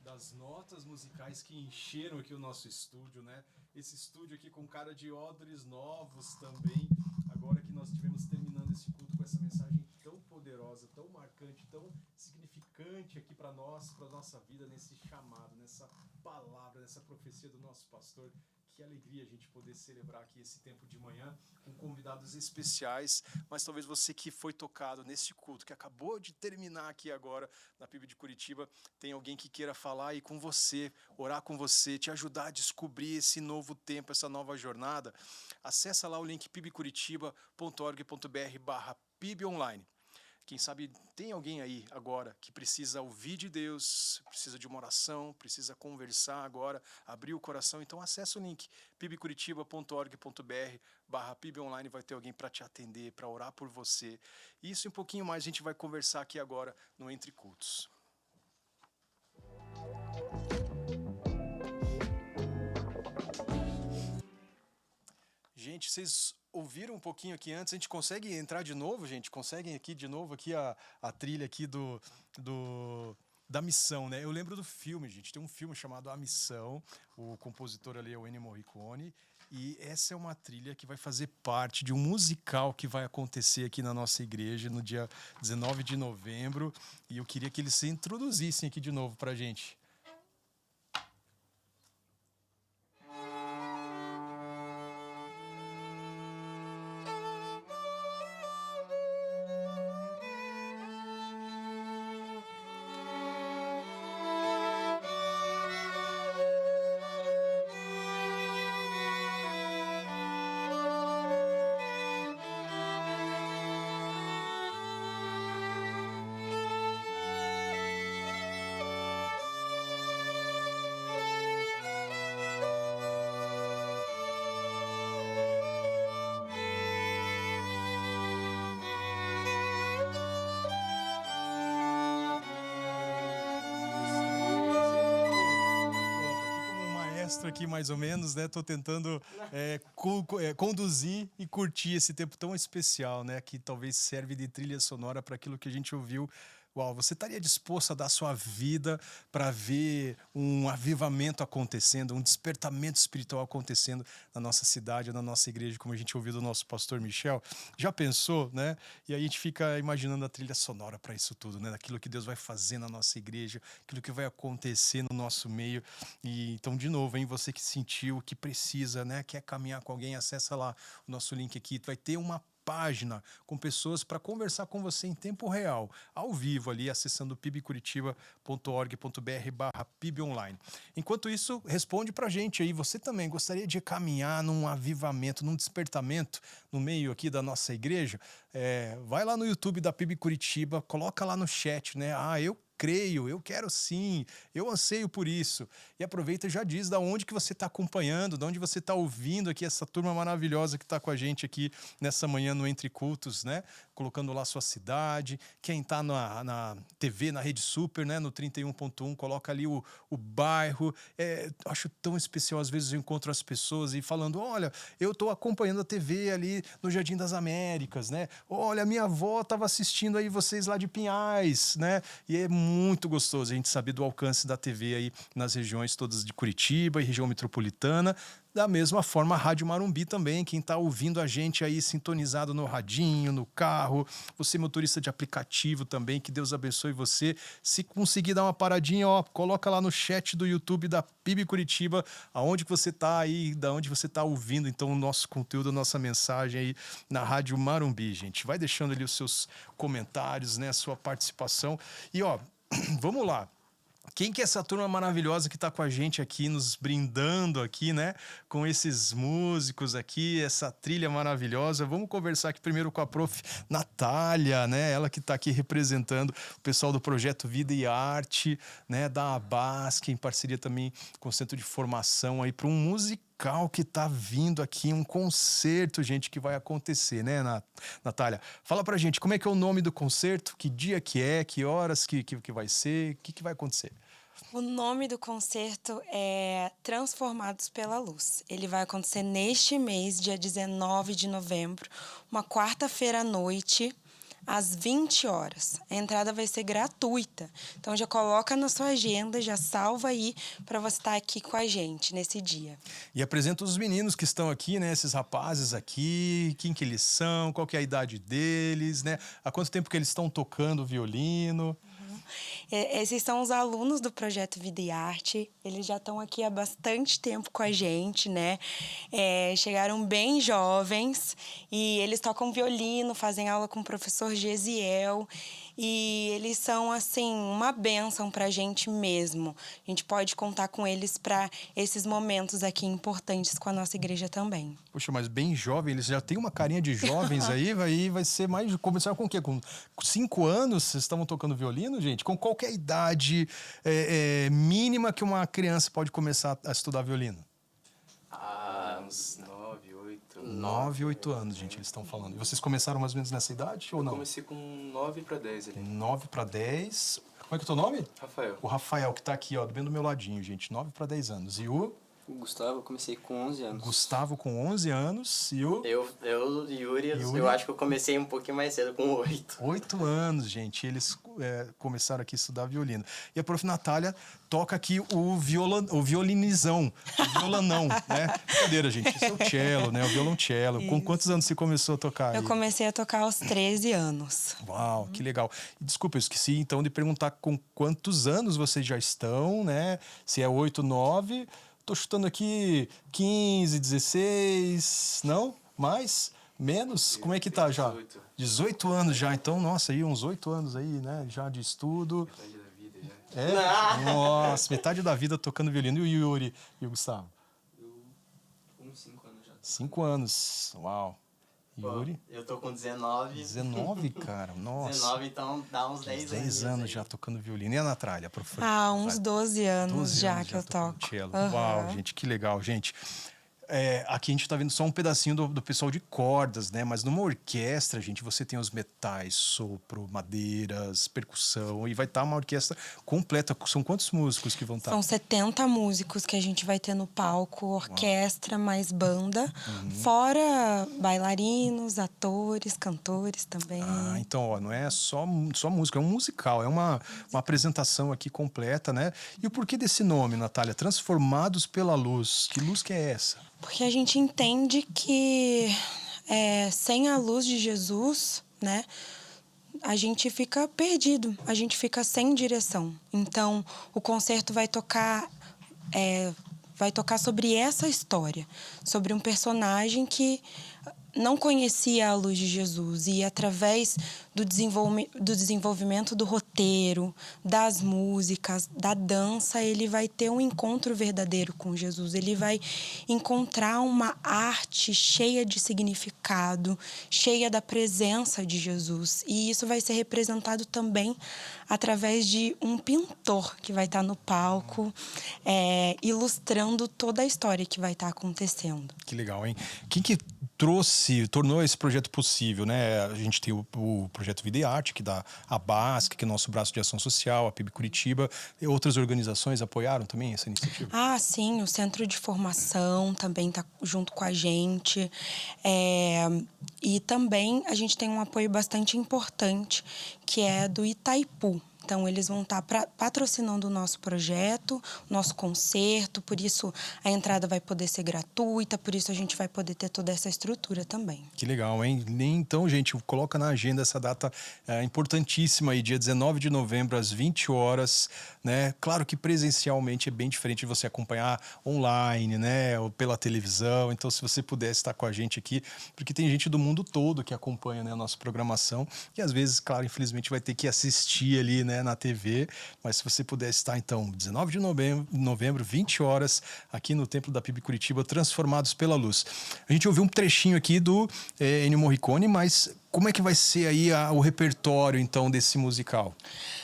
Das notas musicais que encheram aqui o nosso estúdio, né? Esse estúdio aqui com cara de odres novos também. Agora que nós estivemos terminando esse culto com essa mensagem tão marcante, tão significante aqui para nós, para nossa vida, nesse chamado, nessa palavra, nessa profecia do nosso pastor. Que alegria a gente poder celebrar aqui esse tempo de manhã com convidados especiais, mas talvez você que foi tocado nesse culto, que acabou de terminar aqui agora na PIB de Curitiba, tem alguém que queira falar aí com você, orar com você, te ajudar a descobrir esse novo tempo, essa nova jornada. Acessa lá o link pibcuritiba.org.br/pibonline. Quem sabe tem alguém aí agora que precisa ouvir de Deus, precisa de uma oração, precisa conversar agora, abrir o coração. Então acessa o link pibcuritiba.org.br/pibonline, vai ter alguém para te atender, para orar por você. Isso e um pouquinho mais a gente vai conversar aqui agora no Entre Cultos. Gente, vocês ouviram um pouquinho aqui antes? A gente consegue entrar de novo, gente? Conseguem aqui de novo aqui a trilha aqui da Missão, né? Eu lembro do filme, gente. Tem um filme chamado A Missão. O compositor ali é o Ennio Morricone. E essa é uma trilha que vai fazer parte de um musical que vai acontecer aqui na nossa igreja no dia 19 de novembro. E eu queria que eles se introduzissem aqui de novo pra gente. Aqui mais ou menos, né? Tô tentando conduzir e curtir esse tempo tão especial, né? Que talvez serve de trilha sonora para aquilo que a gente ouviu. Uau, você estaria disposto a dar sua vida para ver um avivamento acontecendo, um despertamento espiritual acontecendo na nossa cidade, na nossa igreja, como a gente ouviu do nosso pastor Michel? Já pensou, né? E aí a gente fica imaginando a trilha sonora para isso tudo, né? Daquilo que Deus vai fazer na nossa igreja, aquilo que vai acontecer no nosso meio. E então, de novo, hein, você que sentiu, que precisa, né? Quer caminhar com alguém, acessa lá o nosso link aqui. Vai ter uma página com pessoas para conversar com você em tempo real, ao vivo ali, acessando pibcuritiba.org.br/pibonline. Enquanto isso, responde pra gente aí, você também gostaria de caminhar num avivamento, num despertamento no meio aqui da nossa igreja? Vai lá no YouTube da PIB Curitiba, coloca lá no chat, né? Eu creio, eu quero sim, eu anseio por isso. E aproveita e já diz da onde que você está acompanhando, de onde você está ouvindo aqui essa turma maravilhosa que está com a gente aqui nessa manhã no Entre Cultos, né? Colocando lá sua cidade. Quem está na TV, na Rede Super, né? No 31.1, coloca ali o bairro. Acho tão especial, às vezes eu encontro as pessoas e falando, olha, eu estou acompanhando a TV ali no Jardim das Américas, né? Olha, minha avó estava assistindo aí vocês lá de Pinhais, né? E é muito gostoso a gente saber do alcance da TV aí nas regiões todas de Curitiba e região metropolitana. Da mesma forma, a Rádio Marumbi também, quem está ouvindo a gente aí sintonizado no radinho, no carro, você motorista de aplicativo também, que Deus abençoe você. Se conseguir dar uma paradinha, coloca lá no chat do YouTube da PIB Curitiba, aonde que você está aí, da onde você está ouvindo então o nosso conteúdo, a nossa mensagem aí na Rádio Marumbi, gente. Vai deixando ali os seus comentários, né, a sua participação. E vamos lá. Quem que é essa turma maravilhosa que está com a gente aqui, nos brindando aqui, né? Com esses músicos aqui, essa trilha maravilhosa. Vamos conversar aqui primeiro com a prof. Natália, né? Ela que está aqui representando o pessoal do Projeto Vida e Arte, né? Da Abasc, em parceria também com o Centro de Formação aí para um musical que está vindo aqui, um concerto, gente, que vai acontecer, né, Natália? Fala pra gente, como é que é o nome do concerto? Que dia que é? Que horas que vai ser? O que vai acontecer? O nome do concerto é Transformados pela Luz. Ele vai acontecer neste mês, dia 19 de novembro, uma quarta-feira à noite, às 20 horas. A entrada vai ser gratuita. Então já coloca na sua agenda, já salva aí para você estar aqui com a gente nesse dia. E apresenta os meninos que estão aqui, né? Esses rapazes aqui, quem que eles são, qual que é a idade deles, né? Há quanto tempo que eles estão tocando violino? Esses são os alunos do Projeto Vida e Arte. Eles já estão aqui há bastante tempo com a gente, né? Chegaram bem jovens e eles tocam violino, fazem aula com o professor Gesiel. E eles são, assim, uma bênção para a gente mesmo. A gente pode contar com eles para esses momentos aqui importantes com a nossa igreja também. Poxa, mas bem jovem, eles já têm uma carinha de jovens aí, vai ser mais... Começar com o quê? Com 5 anos vocês estavam tocando violino, gente? Com qualquer idade mínima que uma criança pode começar a estudar violino? Uns 9, 8 anos, gente, eles estão falando. E vocês começaram mais ou menos nessa idade ou não? Eu comecei com 9 para 10 ali. 9 para 10. Como é que é o teu nome? Rafael. O Rafael, que tá aqui, ó, bem do meu ladinho, gente. 9 para 10 anos. E o Gustavo, eu comecei com 11 anos. Gustavo com 11 anos. E o Yuri, eu acho que eu comecei um pouquinho mais cedo, com 8. 8 anos, gente. Eles começaram aqui a estudar violino. E a prof. Natália toca aqui o violinizão, o violanão, né? Brincadeira, gente. Isso é o cello, né? O violoncelo. Isso. Com quantos anos você começou a tocar? Eu comecei a tocar aos 13 anos. Uau, que legal. Desculpa, eu esqueci então de perguntar com quantos anos vocês já estão, né? Se é 8, 9... Tô chutando aqui 15, 16, não? Mais? Menos? Como é que tá já? 18 anos já, então, nossa, aí uns 8 anos aí, né? Já de estudo. Metade da vida já. Nossa, metade da vida tocando violino. E o Yuri e o Gustavo? Eu com 5 anos já. 5 anos, uau. Yuri? Eu tô com 19. 19, cara, nossa. 19, então dá uns 10 anos. 10 anos já tocando violino. E a Natália, professora? Uns 12 anos 12 já anos que eu toco. Uau, gente, que legal, gente. Aqui a gente tá vendo só um pedacinho do pessoal de cordas, né? Mas numa orquestra, gente, você tem os metais, sopro, madeiras, percussão. E vai estar uma orquestra completa. São quantos músicos que vão estar? São 70 músicos que a gente vai ter no palco. Orquestra mais banda. Fora bailarinos, atores, cantores também. Então, ó, não é só música, é um musical. É uma apresentação aqui completa, né? E o porquê desse nome, Natália? Transformados pela Luz. Que luz que é essa? Porque a gente entende que sem a luz de Jesus, né, a gente fica perdido, a gente fica sem direção. Então, o concerto vai tocar sobre essa história, sobre um personagem que não conhecia a luz de Jesus e através do desenvolvimento do roteiro, das músicas, da dança, ele vai ter um encontro verdadeiro com Jesus. Ele vai encontrar uma arte cheia de significado, cheia da presença de Jesus. E isso vai ser representado também através de um pintor que vai estar no palco, ilustrando toda a história que vai estar acontecendo. Que legal, hein? Quem que tornou esse projeto possível, né? A gente tem o Projeto Vida e Arte, que dá a BASC, que é o nosso braço de ação social, a PIB Curitiba. E outras organizações apoiaram também essa iniciativa? Sim, o Centro de Formação também está junto com a gente. E também a gente tem um apoio bastante importante, que é do Itaipu. Então, eles vão estar patrocinando o nosso projeto, o nosso concerto, por isso a entrada vai poder ser gratuita, por isso a gente vai poder ter toda essa estrutura também. Que legal, hein? Então, gente, coloca na agenda essa data importantíssima aí, dia 19 de novembro, às 20 horas, né? Claro que presencialmente é bem diferente de você acompanhar online, né? Ou pela televisão. Então, se você pudesse estar com a gente aqui, porque tem gente do mundo todo que acompanha, né, a nossa programação e às vezes, claro, infelizmente vai ter que assistir ali, né, na TV, mas se você pudesse estar, então, 19 de novembro, 20 horas, aqui no Templo da PIB Curitiba, Transformados pela Luz. A gente ouviu um trechinho aqui do Ennio Morricone, mas como é que vai ser aí o repertório, então, desse musical?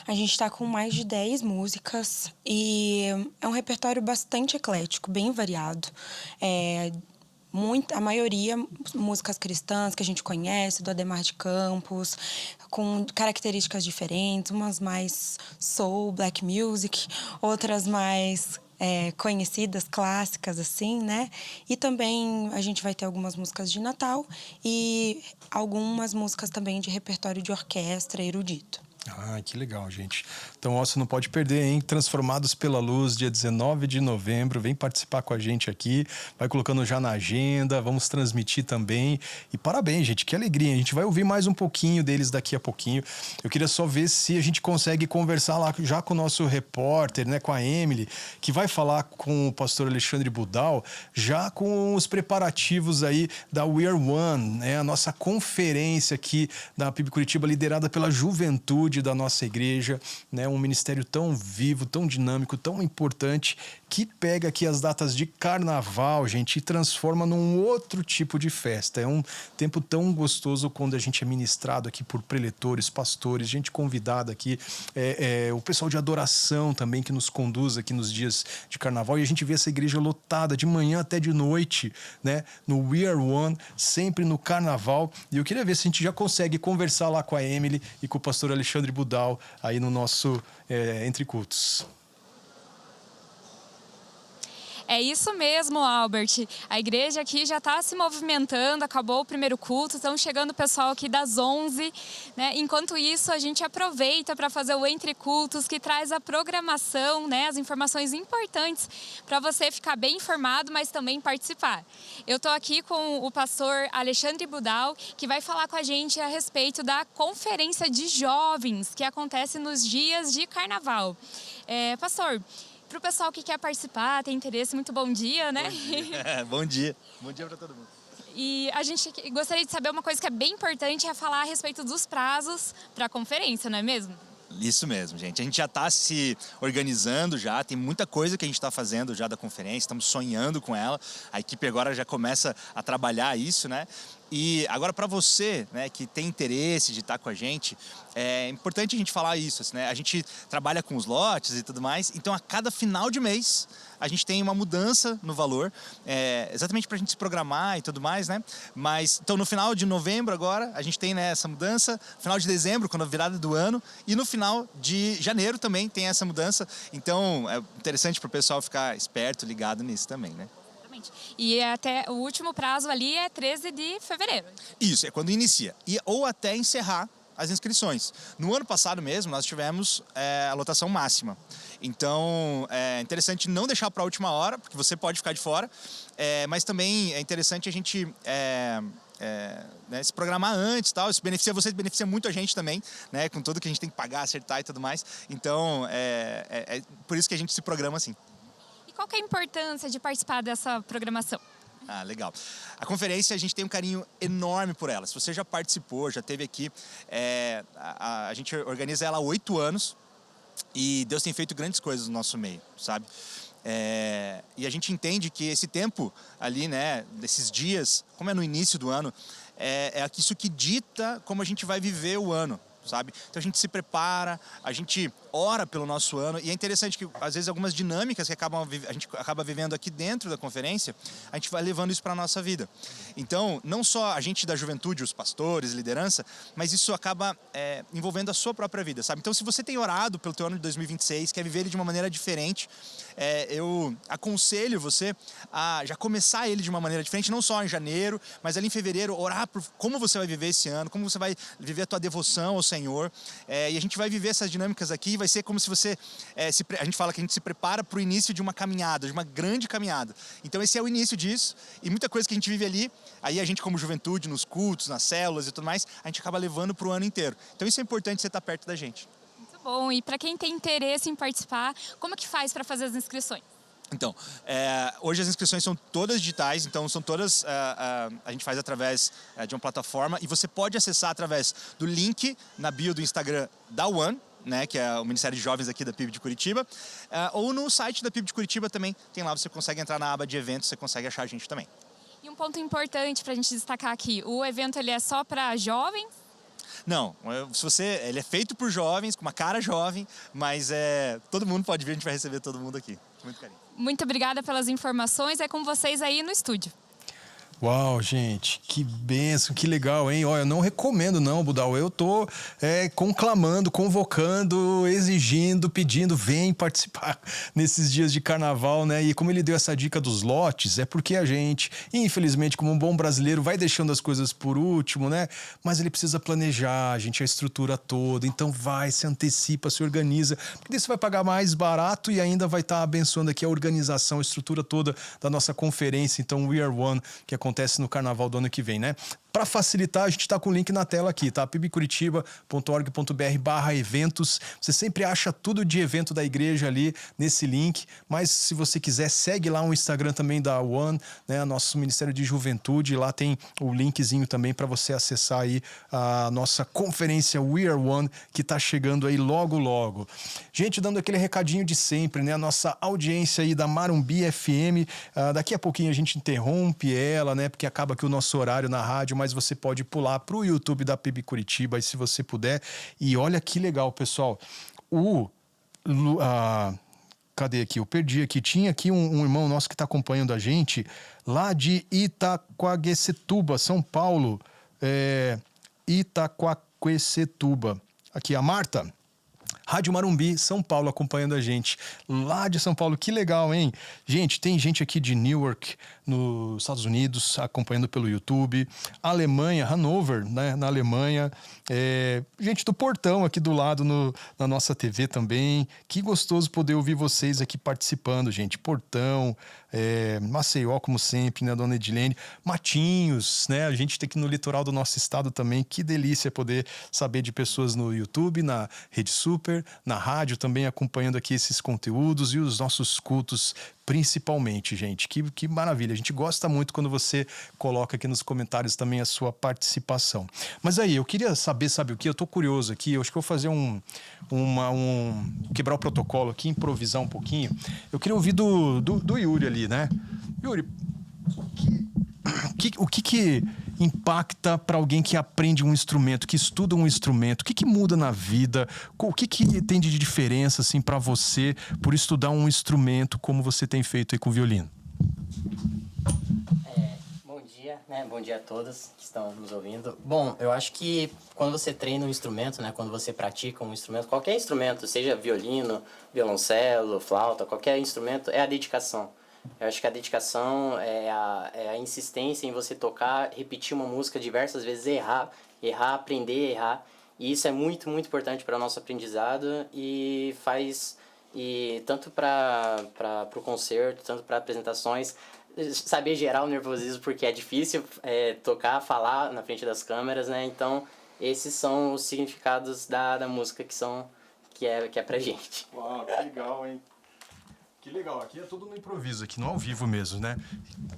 A gente está com mais de 10 músicas e é um repertório bastante eclético, bem variado. A maioria músicas cristãs que a gente conhece, do Adhemar de Campos, com características diferentes, umas mais soul, black music, outras mais conhecidas, clássicas, assim, né? E também a gente vai ter algumas músicas de Natal e algumas músicas também de repertório de orquestra erudito. Ah, que legal, gente. Então, ó, você não pode perder, hein? Transformados pela Luz, dia 19 de novembro. Vem participar com a gente aqui. Vai colocando já na agenda. Vamos transmitir também. E parabéns, gente. Que alegria. A gente vai ouvir mais um pouquinho deles daqui a pouquinho. Eu queria só ver se a gente consegue conversar lá já com o nosso repórter, né? Com a Emily, que vai falar com o pastor Alexandre Budal, já com os preparativos aí da We Are One, né? A nossa conferência aqui da PIB Curitiba, liderada pela juventude da nossa igreja, né? Um ministério tão vivo, tão dinâmico, tão importante, que pega aqui as datas de carnaval, gente, e transforma num outro tipo de festa. É um tempo tão gostoso quando a gente é ministrado aqui por preletores, pastores, gente convidada aqui, o pessoal de adoração também que nos conduz aqui nos dias de carnaval, e a gente vê essa igreja lotada de manhã até de noite, né? No We Are One, sempre no carnaval. E eu queria ver se a gente já consegue conversar lá com a Emily e com o pastor Alexandre Budal aí no nosso Entre Cultos. É isso mesmo, Albert. A igreja aqui já está se movimentando, acabou o primeiro culto, estão chegando o pessoal aqui das 11, né? Enquanto isso, a gente aproveita para fazer o Entre Cultos, que traz a programação, né? As informações importantes para você ficar bem informado, mas também participar. Eu estou aqui com o pastor Alexandre Budal, que vai falar com a gente a respeito da conferência de jovens que acontece nos dias de carnaval. Pastor, para o pessoal que quer participar, tem interesse, muito bom dia, né? Bom dia. Bom dia para todo mundo. E a gente gostaria de saber uma coisa que é bem importante, é falar a respeito dos prazos para a conferência, não é mesmo? Isso mesmo, gente. A gente já está se organizando já, tem muita coisa que a gente está fazendo já da conferência, estamos sonhando com ela. A equipe agora já começa a trabalhar isso, né? E agora para você, né, que tem interesse de estar com a gente, é importante a gente falar isso, assim, né? A gente trabalha com os lotes e tudo mais, então a cada final de mês a gente tem uma mudança no valor, exatamente para a gente se programar e tudo mais, né? Mas então no final de novembro agora a gente tem, né, essa mudança, final de dezembro, quando a virada do ano, e no final de janeiro também tem essa mudança. Então é interessante para o pessoal ficar esperto, ligado nisso também, né? E até o último prazo ali é 13 de fevereiro. Isso, é quando inicia. Ou até encerrar as inscrições. No ano passado mesmo, nós tivemos a lotação máxima. Então, é interessante não deixar para a última hora, porque você pode ficar de fora. Mas também é interessante a gente né, se programar antes, tal. Isso beneficia você, beneficia muito a gente também, né, com tudo que a gente tem que pagar, acertar e tudo mais. Então, é por isso que a gente se programa assim. Qual que é a importância de participar dessa programação? Ah, legal. A conferência, a gente tem um carinho enorme por ela. Se você já participou, já esteve aqui, a gente organiza ela há 8 anos e Deus tem feito grandes coisas no nosso meio, sabe? E a gente entende que esse tempo ali, né, desses dias, como é no início do ano, é isso que dita como a gente vai viver o ano, sabe? Então a gente se prepara, a gente ora pelo nosso ano, e é interessante que às vezes algumas dinâmicas que a gente acaba vivendo aqui dentro da conferência, a gente vai levando isso para a nossa vida. Então, não só a gente da juventude, os pastores, liderança, mas isso acaba envolvendo a sua própria vida, sabe? Então, se você tem orado pelo teu ano de 2026, quer viver ele de uma maneira diferente, eu aconselho você a já começar ele de uma maneira diferente, não só em janeiro, mas ali em fevereiro, orar por como você vai viver esse ano, como você vai viver a tua devoção ao Senhor, e a gente vai viver essas dinâmicas aqui, vai ser como se você, a gente fala que a gente se prepara para o início de uma caminhada, de uma grande caminhada. Então esse é o início disso, e muita coisa que a gente vive ali, aí a gente como juventude, nos cultos, nas células e tudo mais, a gente acaba levando para o ano inteiro. Então isso é importante, você estar perto da gente. Muito bom, e para quem tem interesse em participar, como que faz para fazer as inscrições? Então, hoje as inscrições são todas digitais, então são todas, a gente faz através de uma plataforma, e você pode acessar através do link na bio do Instagram da One, né, que é o Ministério de Jovens aqui da PIB de Curitiba, ou no site da PIB de Curitiba também, tem lá, você consegue entrar na aba de eventos, você consegue achar a gente também. E um ponto importante para a gente destacar aqui, o evento ele é só para jovens? Não, ele é feito por jovens, com uma cara jovem, mas todo mundo pode vir, a gente vai receber todo mundo aqui. Muito carinho. Muito obrigada pelas informações, é com vocês aí no estúdio. Uau, gente, que benção, que legal, hein? Olha, eu não recomendo não, Budal, eu tô conclamando, convocando, exigindo, pedindo, vem participar nesses dias de carnaval, né? E como ele deu essa dica dos lotes, é porque a gente, infelizmente, como um bom brasileiro, vai deixando as coisas por último, né? Mas ele precisa planejar, gente, a estrutura toda, então vai, se antecipa, se organiza, porque daí você vai pagar mais barato e ainda vai estar abençoando aqui a organização, a estrutura toda da nossa conferência, então We Are One, que acontece no carnaval do ano que vem, né? Para facilitar, a gente está com o link na tela aqui, tá? pibcuritiba.org.br/eventos. Você sempre acha tudo de evento da igreja ali nesse link, mas se você quiser, segue lá o Instagram também da One, né? Nosso Ministério de Juventude, lá tem o linkzinho também para você acessar aí a nossa conferência We Are One, que está chegando aí logo, logo. Gente, dando aquele recadinho de sempre, né? A nossa audiência aí da Marumbi FM, daqui a pouquinho a gente interrompe ela, né? Porque acaba aqui o nosso horário na rádio, mas você pode pular para o YouTube da PIB Curitiba, se você puder. E olha que legal, pessoal. Cadê aqui? Eu perdi aqui. Tinha aqui um irmão nosso que está acompanhando a gente, lá de Itaquaquecetuba, São Paulo. Itaquaquecetuba. Aqui, a Marta. Rádio Marumbi, São Paulo, acompanhando a gente. Lá de São Paulo, que legal, hein? Gente, tem gente aqui de Newark, nos Estados Unidos, acompanhando pelo YouTube. Alemanha, Hannover, né? Na Alemanha. Gente do Portão aqui do lado na nossa TV também. Que gostoso poder ouvir vocês aqui participando, gente. Portão, Maceió, como sempre, né? Dona Edilene. Matinhos, né? A gente tem aqui no litoral do nosso estado também. Que delícia poder saber de pessoas no YouTube, na Rede Super, na rádio também, acompanhando aqui esses conteúdos e os nossos cultos principalmente, gente. Que maravilha. A gente gosta muito quando você coloca aqui nos comentários também a sua participação. Mas aí, eu queria saber, sabe o que? Eu tô curioso aqui, eu acho que eu vou fazer quebrar o protocolo aqui, improvisar um pouquinho. Eu queria ouvir do Yuri ali, né? Yuri, o que impacta para alguém que aprende um instrumento, que estuda um instrumento? O que muda na vida? O que tem de diferença assim para você por estudar um instrumento como você tem feito aí com o violino? Bom dia, né? Bom dia a todos que estão nos ouvindo. Bom, eu acho que quando você treina um instrumento, né? Quando você pratica um instrumento, qualquer instrumento, seja violino, violoncelo, flauta, qualquer instrumento, é a dedicação. Eu acho que a dedicação é a insistência em você tocar, repetir uma música diversas vezes, errar, aprender a errar. E isso é muito, muito importante para o nosso aprendizado e tanto para o concerto, tanto para apresentações, saber gerar o nervosismo, porque é difícil tocar, falar na frente das câmeras, né? Então, esses são os significados da música que é pra gente. Uau, que legal, hein? Que legal, aqui é tudo no improviso, aqui no ao vivo mesmo, né?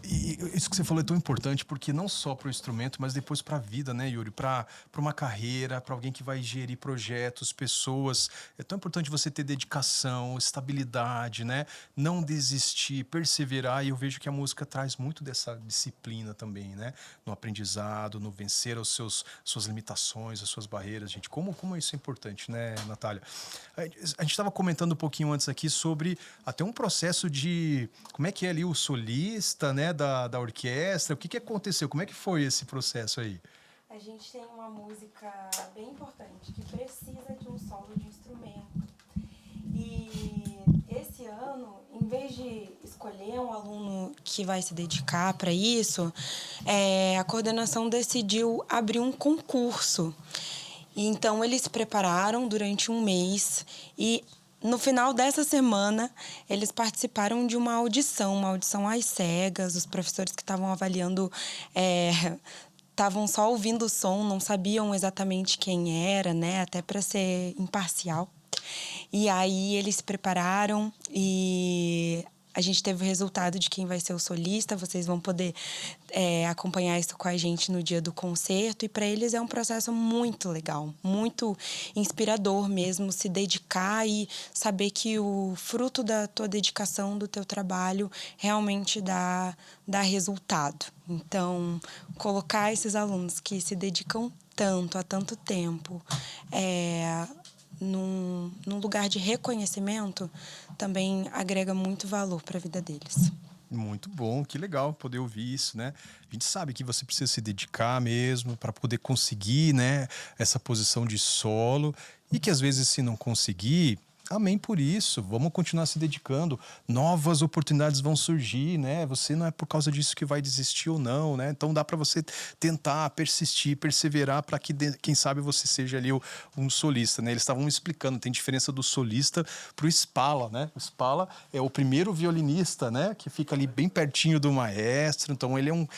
E isso que você falou é tão importante porque não só para o instrumento, mas depois para a vida, né, Yuri? Para uma carreira, para alguém que vai gerir projetos, pessoas. É tão importante você ter dedicação, estabilidade, né? Não desistir, perseverar. E eu vejo que a música traz muito dessa disciplina também, né? No aprendizado, no vencer suas limitações, as suas barreiras, gente. Como isso é importante, né, Natália? A gente estava comentando um pouquinho antes aqui sobre até um processo de... Como é que é ali o solista, né, da orquestra? O que aconteceu? Como é que foi esse processo aí? A gente tem uma música bem importante que precisa de um solo de instrumento. E esse ano, em vez de escolher um aluno que vai se dedicar para isso, a coordenação decidiu abrir um concurso. Então, eles se prepararam durante um mês e, no final dessa semana, eles participaram de uma audição às cegas. Os professores que estavam avaliando estavam só ouvindo o som, não sabiam exatamente quem era, né? Até para ser imparcial. E aí eles se prepararam e a gente teve o resultado de quem vai ser o solista. Vocês vão poder acompanhar isso com a gente no dia do concerto. E para eles é um processo muito legal, muito inspirador mesmo, se dedicar e saber que o fruto da tua dedicação, do teu trabalho, realmente dá resultado. Então, colocar esses alunos que se dedicam tanto, há tanto tempo, num lugar de reconhecimento, também agrega muito valor para a vida deles. Muito bom, que legal poder ouvir isso, né? A gente sabe que você precisa se dedicar mesmo para poder conseguir, né, essa posição de solo e que às vezes se não conseguir, amém por isso, vamos continuar se dedicando, novas oportunidades vão surgir, né? Você não é por causa disso que vai desistir ou não, né? Então dá para você tentar, persistir, perseverar para que, quem sabe, você seja ali um solista, né? Eles estavam me explicando, tem diferença do solista pro Spala, né? O Spala é o primeiro violinista, né? Que fica ali bem pertinho do maestro, então ele é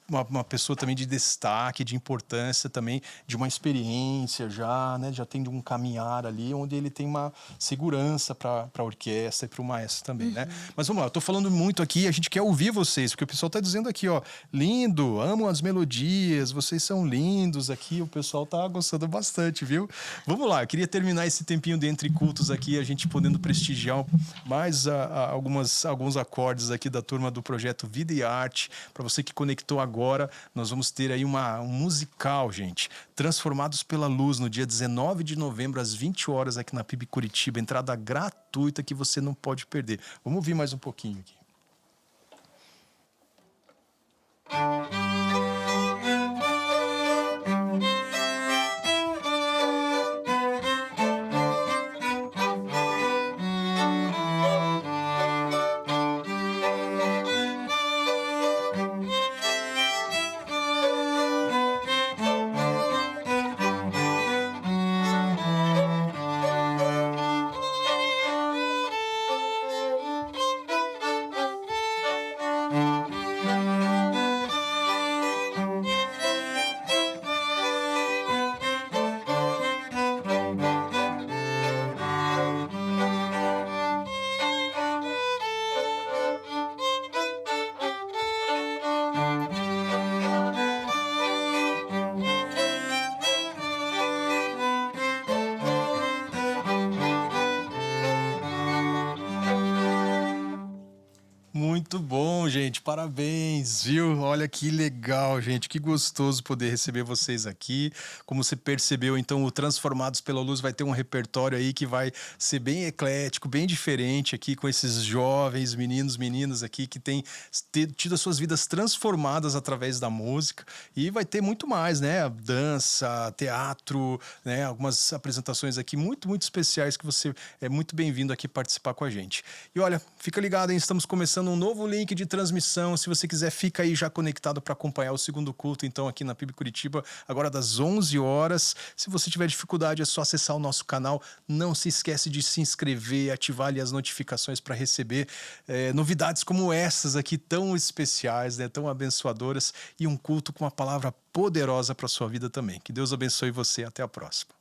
uma pessoa também de destaque, de importância também, de uma experiência já, né? Já tem um caminhar ali, onde ele tem uma segurança para a orquestra e para o maestro também, né? Mas vamos lá, eu tô falando muito aqui, a gente quer ouvir vocês, porque o pessoal tá dizendo aqui, ó, lindo, amo as melodias, vocês são lindos aqui, o pessoal tá gostando bastante, viu? Vamos lá, eu queria terminar esse tempinho de Entre Cultos aqui, a gente podendo prestigiar mais alguns acordes aqui da turma do projeto Vida e Arte, para você que conectou agora, nós vamos ter aí um musical, gente, Transformados pela Luz, no dia 19 de novembro, às 20 horas, aqui na PIB Curitiba, entrada gratuita que você não pode perder. Vamos ouvir mais um pouquinho aqui. Muito bom, gente. Parabéns, viu? Olha que legal, gente. Que gostoso poder receber vocês aqui. Como você percebeu, então, o Transformados pela Luz vai ter um repertório aí que vai ser bem eclético, bem diferente aqui, com esses jovens meninos, meninas aqui que têm tido as suas vidas transformadas através da música. E vai ter muito mais, né? Dança, teatro, né? Algumas apresentações aqui muito, muito especiais que você é muito bem-vindo aqui participar com a gente. E olha, fica ligado, hein? Estamos começando um novo link de transmissão. Se você quiser, fica aí já conectado para acompanhar o segundo culto, então, aqui na PIB Curitiba, agora das 11 horas. Se você tiver dificuldade, é só acessar o nosso canal. Não se esquece de se inscrever, ativar ali as notificações para receber novidades como essas aqui, tão especiais, né? Tão abençoadoras, e um culto com uma palavra poderosa para sua vida também. Que Deus abençoe você. Até a próxima.